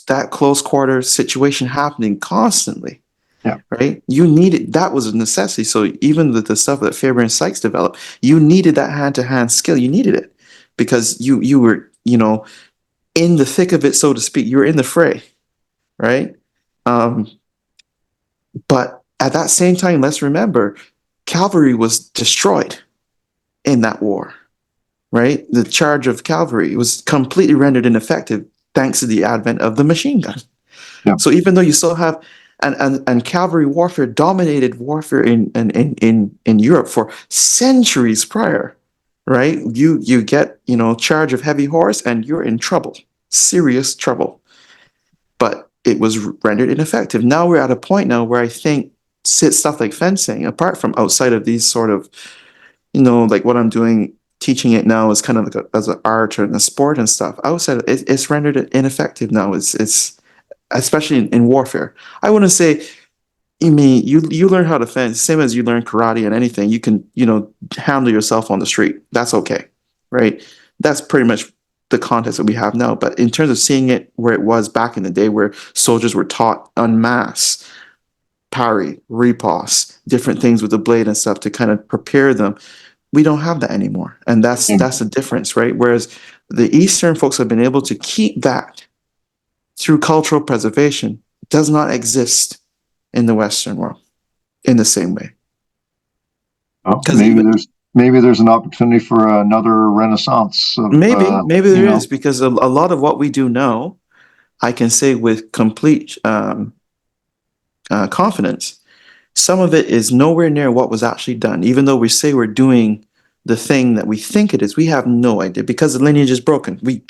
that close quarter situation happening constantly. Yeah. Right. You needed, that was a necessity. So even the stuff that Faber and Sykes developed, you needed that hand-to-hand skill. You needed it because you were, in the thick of it, so to speak. You were in the fray. Right. But at that same time, let's remember, cavalry was destroyed in that war. Right. The charge of cavalry was completely rendered ineffective thanks to the advent of the machine gun. Yeah. So even though you still have, and cavalry warfare dominated warfare in Europe for centuries prior, right? You get, charge of heavy horse and you're in trouble, serious trouble. But it was rendered ineffective. Now we're at a point now where I think stuff like fencing, apart from outside of these sort of, like what I'm doing, teaching it now is kind of like as an art and a sport and stuff. Outside, it's rendered ineffective now. It's especially in warfare. I wouldn't say I mean, you learn how to fence, same as you learn karate and anything. You can, handle yourself on the street. That's okay, right? That's pretty much the context that we have now. But in terms of seeing it where it was back in the day, where soldiers were taught en masse, parry, riposte, different things with the blade and stuff to kind of prepare them, we don't have that anymore, and Yeah. that's the difference, right? Whereas the Eastern folks have been able to keep that through cultural preservation, does not exist in the Western world in the same way. Well, Because even maybe there's an opportunity for another renaissance of maybe there is, because a lot of what we do now, I can say with complete confidence, some of it is nowhere near what was actually done. Even though we say we're doing the thing that we think it is, we have no idea because the lineage is broken. We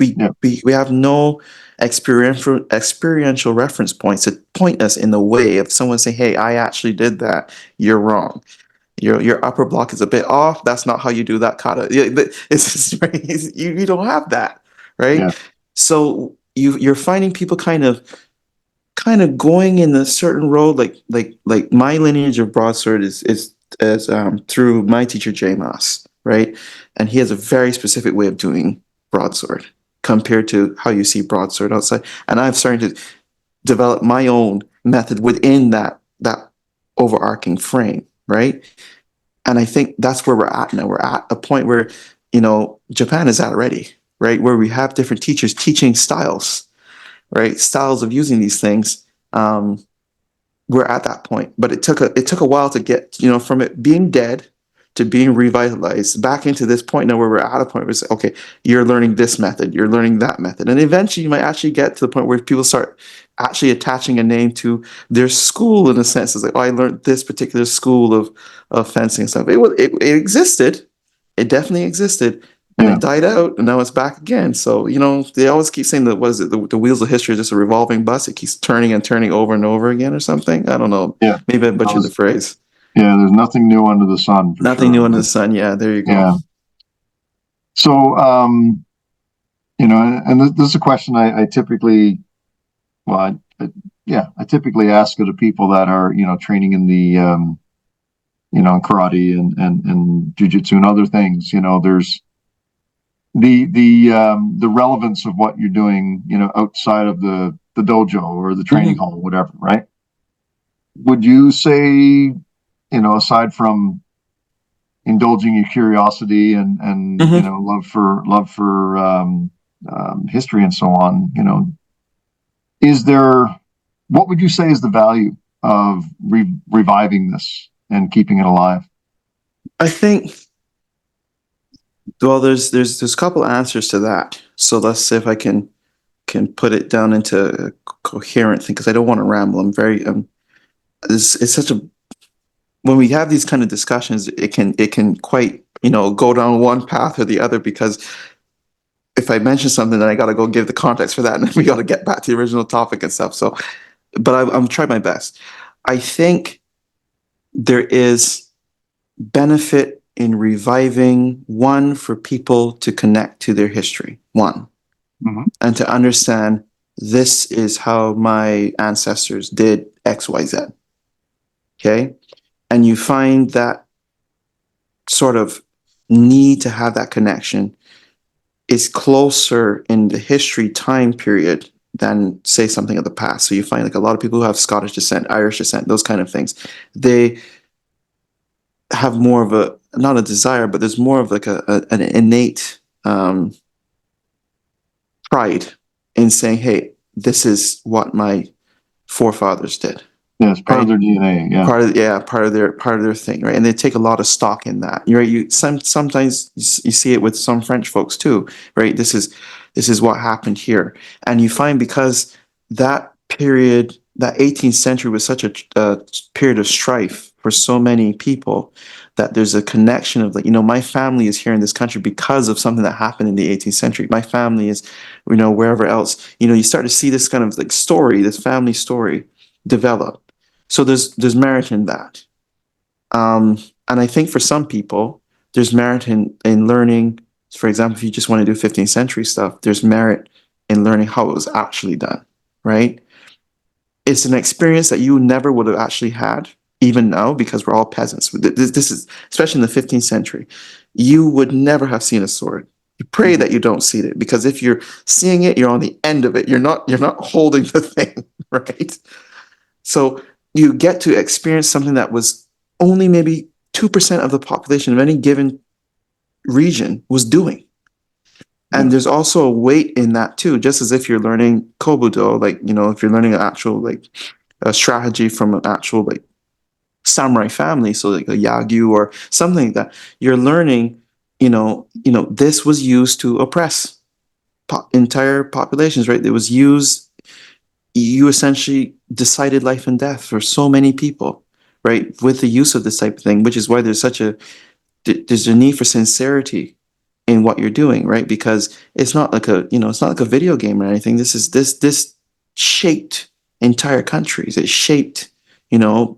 have no experiential reference points to point us in the way of someone saying, "Hey, I actually did that. You're wrong. Your upper block is a bit off. That's not how you do that kata." Yeah, it's just, right? You don't have that, right? Yeah. So you're finding people kind of going in a certain road, like my lineage of broadsword is through my teacher J Moss, right? And he has a very specific way of doing broadsword compared to how you see broadsword outside. And I've started to develop my own method within that overarching frame, right? And I think that's where we're at now. We're at a point where, Japan is at already, right? Where we have different teachers teaching styles, right? Styles of using these things. We're at that point, but it took a while to get, from it being dead to being revitalized back into this point now where we're at a point where it's okay, you're learning this method, you're learning that method. And eventually you might actually get to the point where people start actually attaching a name to their school in a sense. It's like, oh, I learned this particular school of fencing and stuff. It existed. It definitely existed. And Yeah. it died out, and now it's back again. So, they always keep saying that, what is it, the wheels of history are just a revolving bus. It keeps turning and turning over and over again or something. I don't know. Yeah. Maybe I butchered the phrase. Yeah, there's nothing new under the sun, for Nothing sure. new under the sun. Yeah, there you go. Yeah. So, and this is a question I typically, well, I typically ask of the people that are, training in the, in karate and jiu-jitsu and other things. There's the relevance of what you're doing, outside of the dojo or the training hall, whatever, right? Would you say, aside from indulging your curiosity and love for history and so on, what would you say is the value of reviving this and keeping it alive? I think, well, there's a couple answers to that. So let's see if I can put it down into a coherent thing, because I don't want to ramble. I'm very it's such a, when we have these kind of discussions, it can quite, go down one path or the other, because if I mention something, then I got to go give the context for that, and then we got to get back to the original topic and stuff. So, but I'm trying my best. I think there is benefit in reviving, one, for people to connect to their history, one, and to understand this is how my ancestors did X, Y, Z. Okay. And you find that sort of need to have that connection is closer in the history time period than, say, something of the past. So you find like a lot of people who have Scottish descent, Irish descent, those kind of things, they have more of a, not a desire, but there's more of like an innate pride in saying, hey, this is what my forefathers did. Yeah, it's part of their DNA. Yeah, part of their thing, right? And they take a lot of stock in that. You're right. Sometimes you see it with some French folks too, right? This is what happened here, and you find, because that period, that 18th century, was such a period of strife for so many people, that there's a connection of, like, my family is here in this country because of something that happened in the 18th century. My family is, wherever else. You start to see this kind of like story, this family story develop. So there's merit in that. And I think for some people, there's merit in learning. For example, if you just want to do 15th century stuff, there's merit in learning how it was actually done, right? it's an experience that you never would have actually had even now, because we're all peasants. This is, especially in the 15th century, you would never have seen a sword. You pray that you don't see it, because if you're seeing it, you're on the end of it. You're not holding the thing, right? So you get to experience something that was only maybe 2% of the population of any given region was doing. And there's also a weight in that too, just as if you're learning Kobudo, like, if you're learning an actual, like, a strategy from an actual, like, samurai family, so like a Yagyu or something like that, you're learning, this was used to oppress entire populations, right? It was used, you essentially decided life and death for so many people, right? With the use of this type of thing, which is why there's a need for sincerity in what you're doing, right? Because it's not like a video game or anything. This shaped entire countries. It shaped,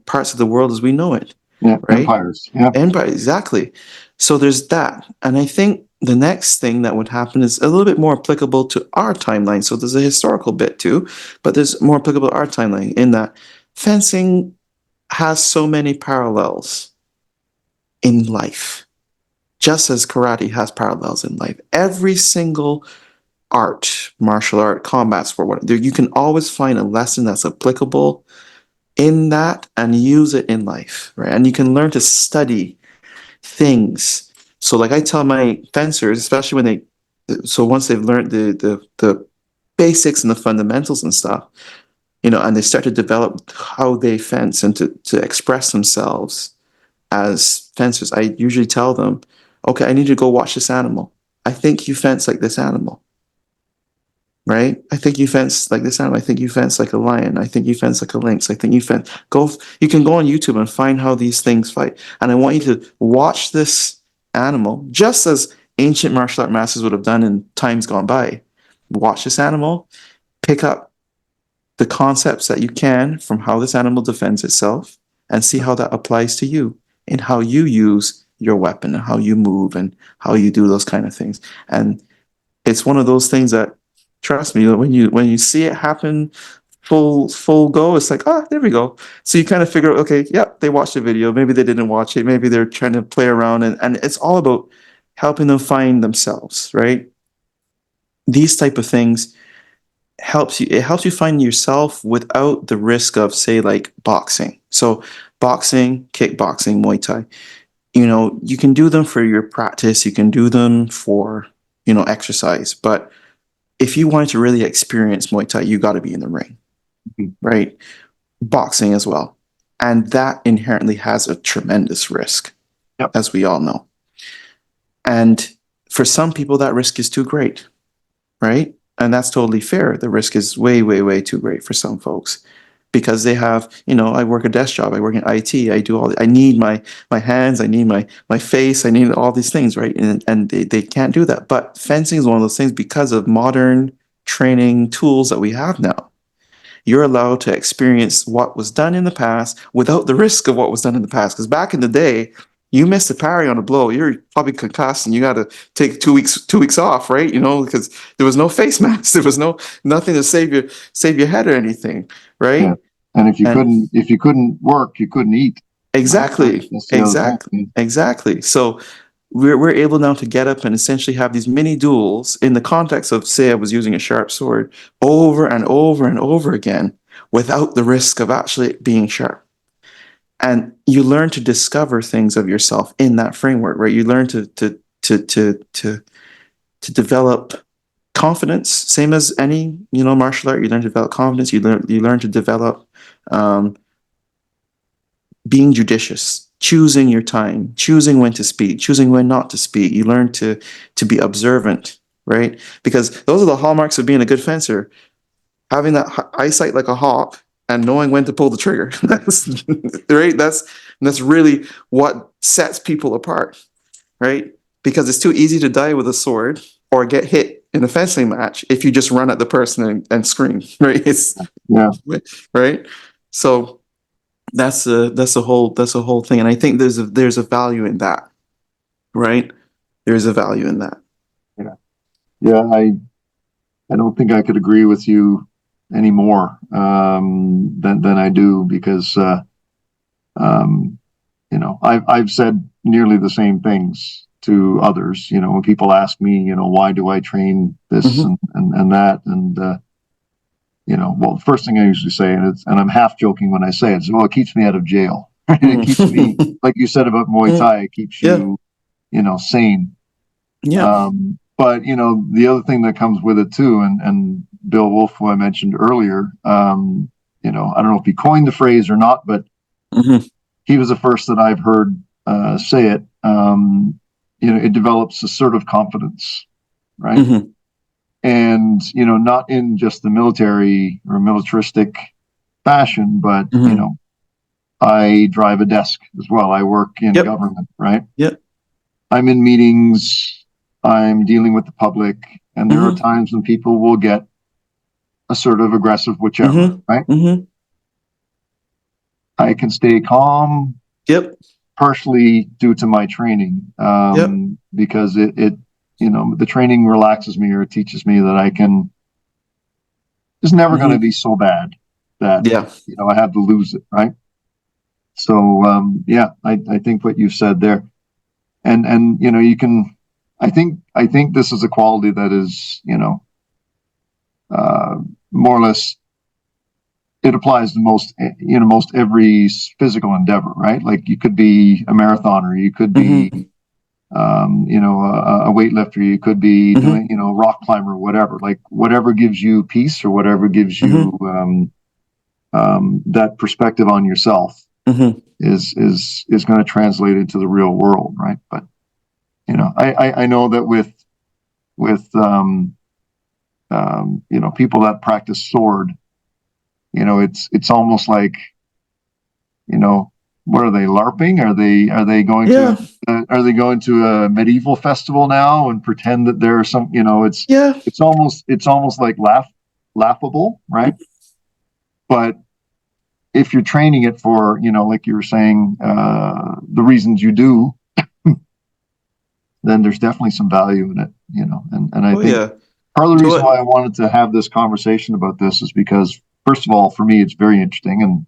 parts of the world as we know it. Yeah, right? empires. Yeah. Empire, exactly. So there's that. And I think the next thing that would happen is a little bit more applicable to our timeline. So there's a historical bit too, but there's more applicable to our timeline in that fencing has so many parallels in life, just as karate has parallels in life. Every single art, martial art, combat sport, whatever, you can always find a lesson that's applicable in that and use it in life, right? And you can learn to study things. So like I tell my fencers, especially once they've learned the basics and the fundamentals and stuff, and they start to develop how they fence and to express themselves as fencers, I usually tell them, okay, I need you to go watch this animal. I think you fence like this animal, right? I think you fence like this animal. I think you fence like a lion. I think you fence like a lynx. I think you fence. You can go on YouTube and find how these things fight. And I want you to watch this animal just as ancient martial art masters would have done in times gone by. Watch this animal, pick up the concepts that you can from how this animal defends itself, and see how that applies to you and how you use your weapon and how you move and how you do those kind of things. And it's one of those things that, trust me, when you see it happen full go, it's like, there we go. So you kind of figure, okay, yep, they watched the video, maybe they didn't watch it, maybe they're trying to play around, and it's all about helping them find themselves, right? These type of things it helps you find yourself without the risk of, say, like boxing. So boxing, kickboxing, Muay Thai, you can do them for your practice, you can do them for, exercise, but if you wanted to really experience Muay Thai, you got to be in the ring, right? Boxing as well. And that inherently has a tremendous risk, as we all know. And for some people, that risk is too great, right? And that's totally fair. The risk is way, way, way too great for some folks because they have, I work a desk job. I work in IT. I do I need my hands. I need my face. I need all these things, right? And they can't do that. But fencing is one of those things because of modern training tools that we have now. You're allowed to experience what was done in the past without the risk of what was done in the past. Because back in the day, you missed a parry on a blow, you're probably concussed and you got to take 2 weeks off, right? Because there was no face mask, there was nothing to save your head or anything, right? Yeah. And if you couldn't work, you couldn't eat. Exactly. Exactly. So we're able now to get up and essentially have these mini duels in the context of, say, I was using a sharp sword over and over and over again without the risk of actually being sharp. And you learn to discover things of yourself in that framework, right? You learn to develop confidence, same as any, martial art. You learn to develop confidence. You learn to develop being judicious, choosing your time, choosing when to speak, choosing when not to speak. You learn to be observant, right? Because those are the hallmarks of being a good fencer. Having that eyesight like a hawk and knowing when to pull the trigger. That's right. That's really what sets people apart, right? Because it's too easy to die with a sword or get hit in a fencing match if you just run at the person and scream, right? Right. So that's a whole thing, and I think there's a value in that, right? There's a value in that. Yeah. I don't think I could agree with you anymore than I do, because I've said nearly the same things to others. When people ask me, why do I train this Mm-hmm. and that, and well, the first thing I usually say, and I'm half joking when I say it, is, well, it keeps me out of jail. It keeps me, Mm-hmm. like you said about Muay Thai, it keeps Yeah. you, sane. Yeah. But the other thing that comes with it too, and Bill Wolf, who I mentioned earlier, I don't know if he coined the phrase or not, but Mm-hmm. he was the first that I've heard say it. It develops assertive confidence, right? Mm-hmm. And not in just the military or militaristic fashion, but Mm-hmm. I drive a desk as well. I work in Yep. government, right? Yep. I'm in meetings, I'm dealing with the public, and there are Mm-hmm. times when people will get assertive, aggressive, whichever, Mm-hmm. right? Mm-hmm. I can stay calm, Yep. partially due to my training, Yep. because the training relaxes me, or it teaches me that it's never going to Mm-hmm. be so bad that, Yeah. I have to lose it, right? So, yeah, I think what you said there, and you can, I think this is a quality that is, uh, more or less, it applies to most every physical endeavor, right? Like, you could be a marathoner, you could be, Mm-hmm. a weightlifter, you could be Mm-hmm. doing, rock climber, whatever. Like, whatever gives you peace, or whatever gives Mm-hmm. you that perspective on yourself, Mm-hmm. is going to translate into the real world, right? But I know that with people that practice sword, it's almost like, what are they, LARPing? Are they going to Yeah. a medieval festival now and pretend that there's some, Yeah. it's almost like laughable, right? But if you're training it for, like you were saying, the reasons you do, then there's definitely some value in it, and I Oh think yeah. part of the So reason why what? I wanted to have this conversation about this is because, first of all, for me, it's very interesting, and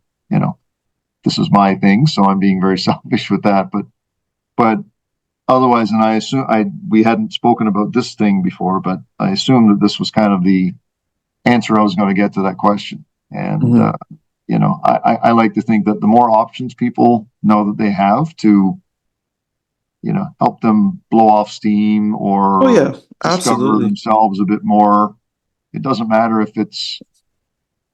this is my thing, so I'm being very selfish with that. But otherwise, and I assume we hadn't spoken about this thing before, but I assumed that this was kind of the answer I was going to get to that question. And Mm-hmm. I like to think that the more options people know that they have to, help them blow off steam Oh or yeah. discover Absolutely. themselves a bit more. It doesn't matter if it's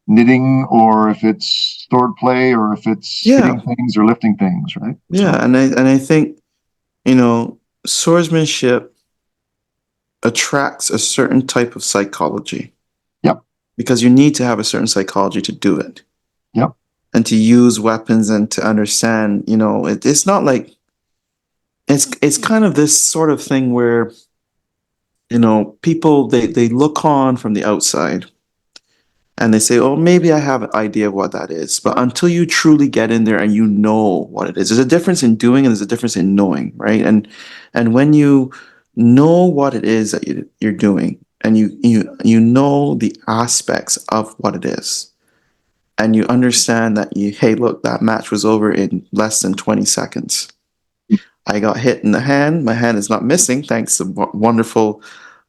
knitting, or if it's sword play, or if it's hitting Yeah. things or lifting things, right? Yeah. So, And I think, swordsmanship attracts a certain type of psychology yep, because you need to have a certain psychology to do it yep, and to use weapons and to understand, it's not like it's kind of this sort of thing where, people they look on from the outside and they say, oh, maybe I have an idea of what that is. But until you truly get in there and you know what it is, there's a difference in doing and there's a difference in knowing, right? And when you know what it is that you're doing and you know the aspects of what it is, and you understand that hey, look, that match was over in less than 20 seconds. I got hit in the hand. My hand is not missing, thanks to wonderful,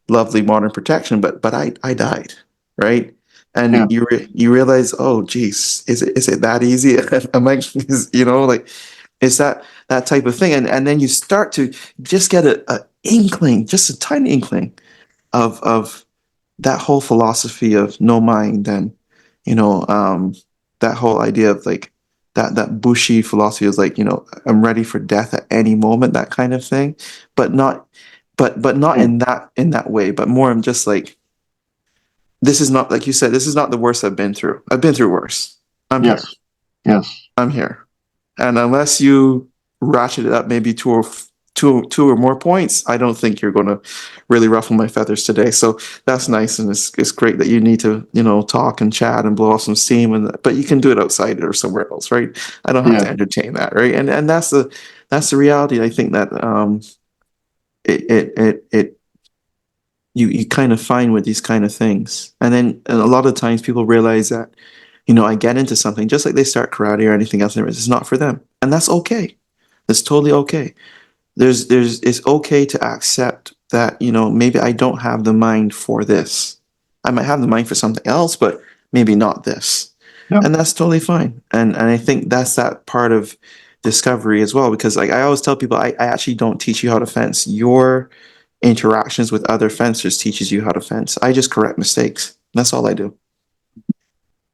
lovely modern protection, but I died, right? yeah, And you realize, oh, geez, is it that easy? Am I, like, is that type of thing? And then you start to just get a inkling, just a tiny inkling of that whole philosophy of no mind, and you know um that whole idea of like that bushy philosophy is like, I'm ready for death at any moment, that kind of thing, but not but not yeah, in that way, but more I'm just like, this is not, like you said, this is not the worst I've been through worse. I'm here. yes, yes, I'm here. And unless you ratchet it up maybe two or more points, I don't think you're going to really ruffle my feathers today. So that's nice, and it's great that you need to talk and chat and blow off some steam, but you can do it outside or somewhere else, right? I don't have yeah, to entertain that, right? And that's the reality. I think that it you kind of find with these kind of things. And a lot of times people realize that, I get into something just like they start karate or anything else, and it's not for them. And that's okay. That's totally okay. It's okay to accept that, maybe I don't have the mind for this. I might have the mind for something else, but maybe not this. Yeah. And that's totally fine. And I think that's that part of discovery as well, because like I always tell people, I actually don't teach you how to fence. Your interactions with other fencers teaches you how to fence. I just correct mistakes. That's all I do.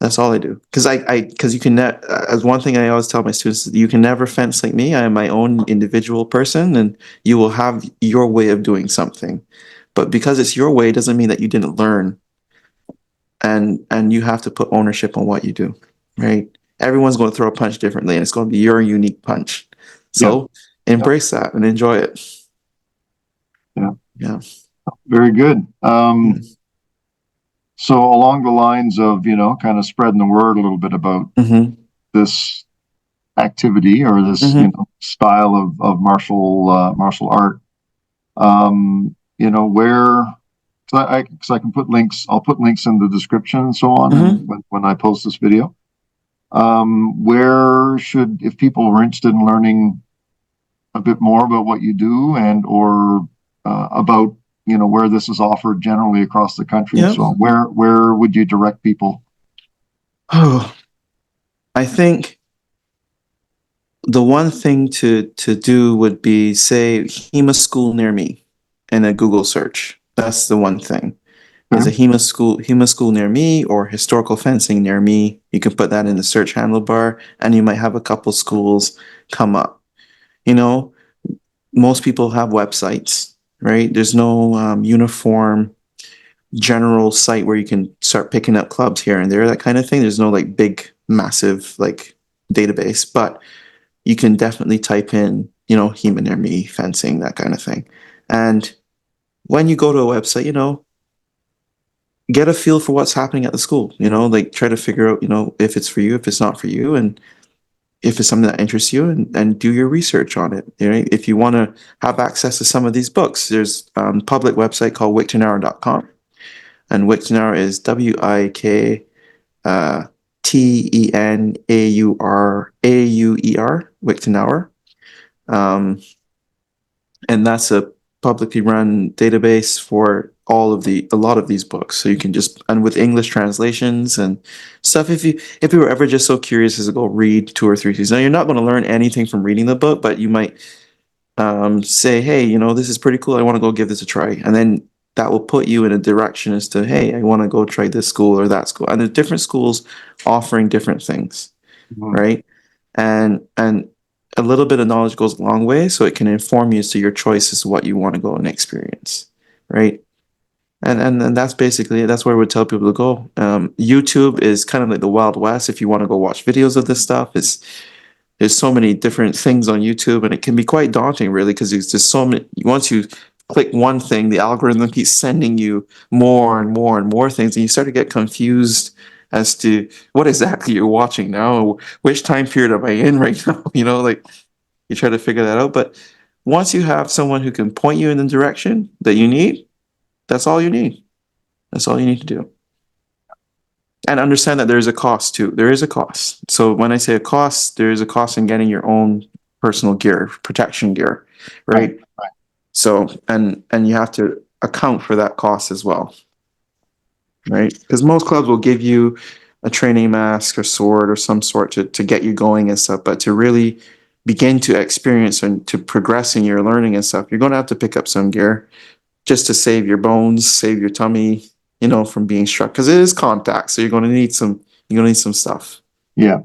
That's all I do. Because you can, as one thing I always tell my students, you can never fence like me. I am my own individual person, and you will have your way of doing something. But because it's your way, doesn't mean that you didn't learn. And you have to put ownership on what you do, right? Everyone's going to throw a punch differently, and it's going to be your unique punch. So embrace that and enjoy it. Yeah. Very good. So along the lines of, kind of spreading the word a little bit about this activity or this, style of martial art, where, because I can put links, I'll put links in the description and so on when I post this video. Where if people are interested in learning a bit more about what you do or about, where this is offered generally across the country and so on, where would you direct people? Oh, I think the one thing to do would be say HEMA school near me in a Google search. That's the one thing. There's a HEMA school near me or historical fencing near me. You can put that in the search handlebar and you might have a couple schools come up. Most people have websites, right? There's no uniform general site where you can start picking up clubs here and there, that kind of thing. There's no like big, massive like database, but you can definitely type in, HEMA near me, fencing, that kind of thing. And when you go to a website, get a feel for what's happening at the school, like try to figure out, if it's for you, if it's not for you, and if it's something that interests you, and do your research on it. If you want to have access to some of these books, there's a public website called wiktenauer.com. And Wiktenauer is WIKTENAURAUER, Wiktenauer. And that's a publicly run database for a lot of these books. So you can and with English translations and stuff, if you were ever just so curious as to go read 2 or 3 things. Now you're not going to learn anything from reading the book, but you might say, hey, this is pretty cool. I want to go give this a try. And then that will put you in a direction as to, hey, I want to go try this school or that school. And there's different schools offering different things, right? And a little bit of knowledge goes a long way, so it can inform you as to your choices, what you want to go and experience, right? And that's basically it. That's where I would tell people to go. YouTube is kind of like the Wild West if you want to go watch videos of this stuff. There's so many different things on YouTube, and it can be quite daunting, really, because there's just so many. Once you click one thing, the algorithm keeps sending you more and more and more things, and you start to get confused as to what exactly you're watching now. Which time period am I in right now? Like you try to figure that out. But once you have someone who can point you in the direction that you need, that's all you need. That's all you need to do. And understand that there is a cost too. There is a cost. So when I say a cost, there is a cost in getting your own personal gear, protection gear, right? So, and you have to account for that cost as well, right? Because most clubs will give you a training mask or sword or some sort to get you going and stuff, but to really begin to experience and to progress in your learning and stuff, you're going to have to pick up some gear just to save your bones, save your tummy, from being struck, because it is contact. So you're going to need some stuff. Yeah.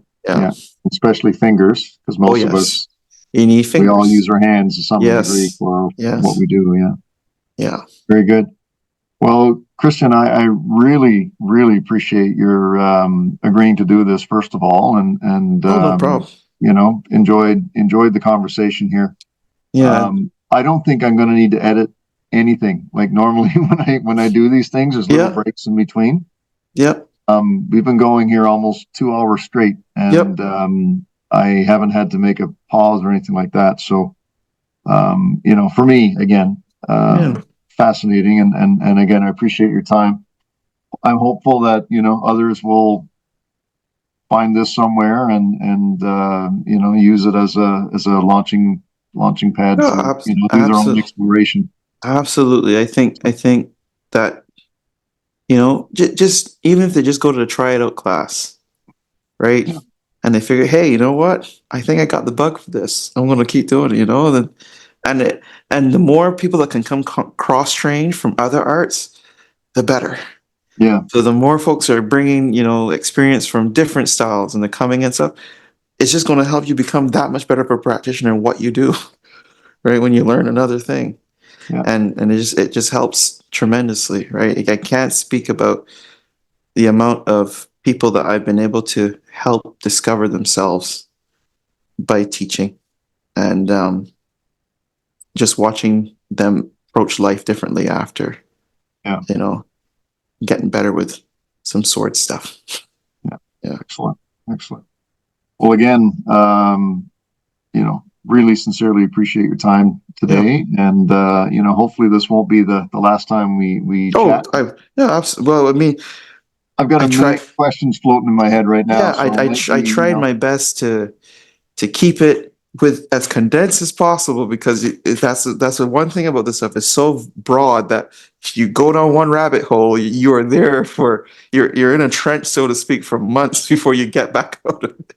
Especially fingers, because most of us, you need fingers. We all use our hands to some degree for what we do. Yeah. Very good. Well, Christian, I really, really appreciate your agreeing to do this, first of all, and no problem. Enjoyed the conversation here. Yeah. I don't think I'm going to need to edit anything. Like normally when I do these things, there's little breaks in between. Yep. We've been going here almost 2 hours straight, and I haven't had to make a pause or anything like that. So, for me, again, fascinating. And again, I appreciate your time. I'm hopeful that, others will find this somewhere and use it as a launching pad No, for, do their own exploration. absolutely. I think that, just even if they just go to the try it out class, right? Yeah. And they figure, hey, you know what? I think I got the bug for this. I'm going to keep doing it, then, and the more people that can come cross trained from other arts, the better. Yeah. So the more folks are bringing, experience from different styles and the coming and stuff, it's just going to help you become that much better of a practitioner in what you do, right? When you learn another thing. Yeah. And it just helps tremendously, right? Like, I can't speak about the amount of people that I've been able to help discover themselves by teaching and just watching them approach life differently after, Yeah. getting better with some sword stuff. Yeah. Yeah. Excellent. Well, again, really sincerely appreciate your time today. Yeah. And, hopefully this won't be the last time we chat. Well, I mean, I've got a million questions floating in my head right now. Yeah, so I tried my best to keep it with as condensed as possible, because that's the one thing about this stuff is so broad that if you go down one rabbit hole, you are there you're in a trench, so to speak, for months before you get back out of it.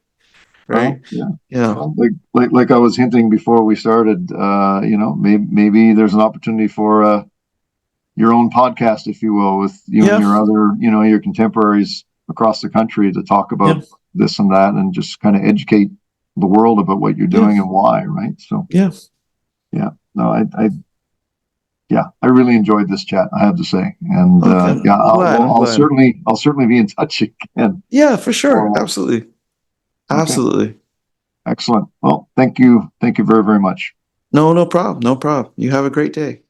Right? Well, yeah. Well, like I was hinting before we started, maybe there's an opportunity for your own podcast, if you will, with you and your other, your contemporaries across the country to talk about this and that, and just kind of educate the world about what you're doing and why, right? So no, I really enjoyed this chat, I have to say, and I'll certainly be in touch again. Yeah, for sure, absolutely. Excellent. Well, thank you very, very much. No problem. You have a great day.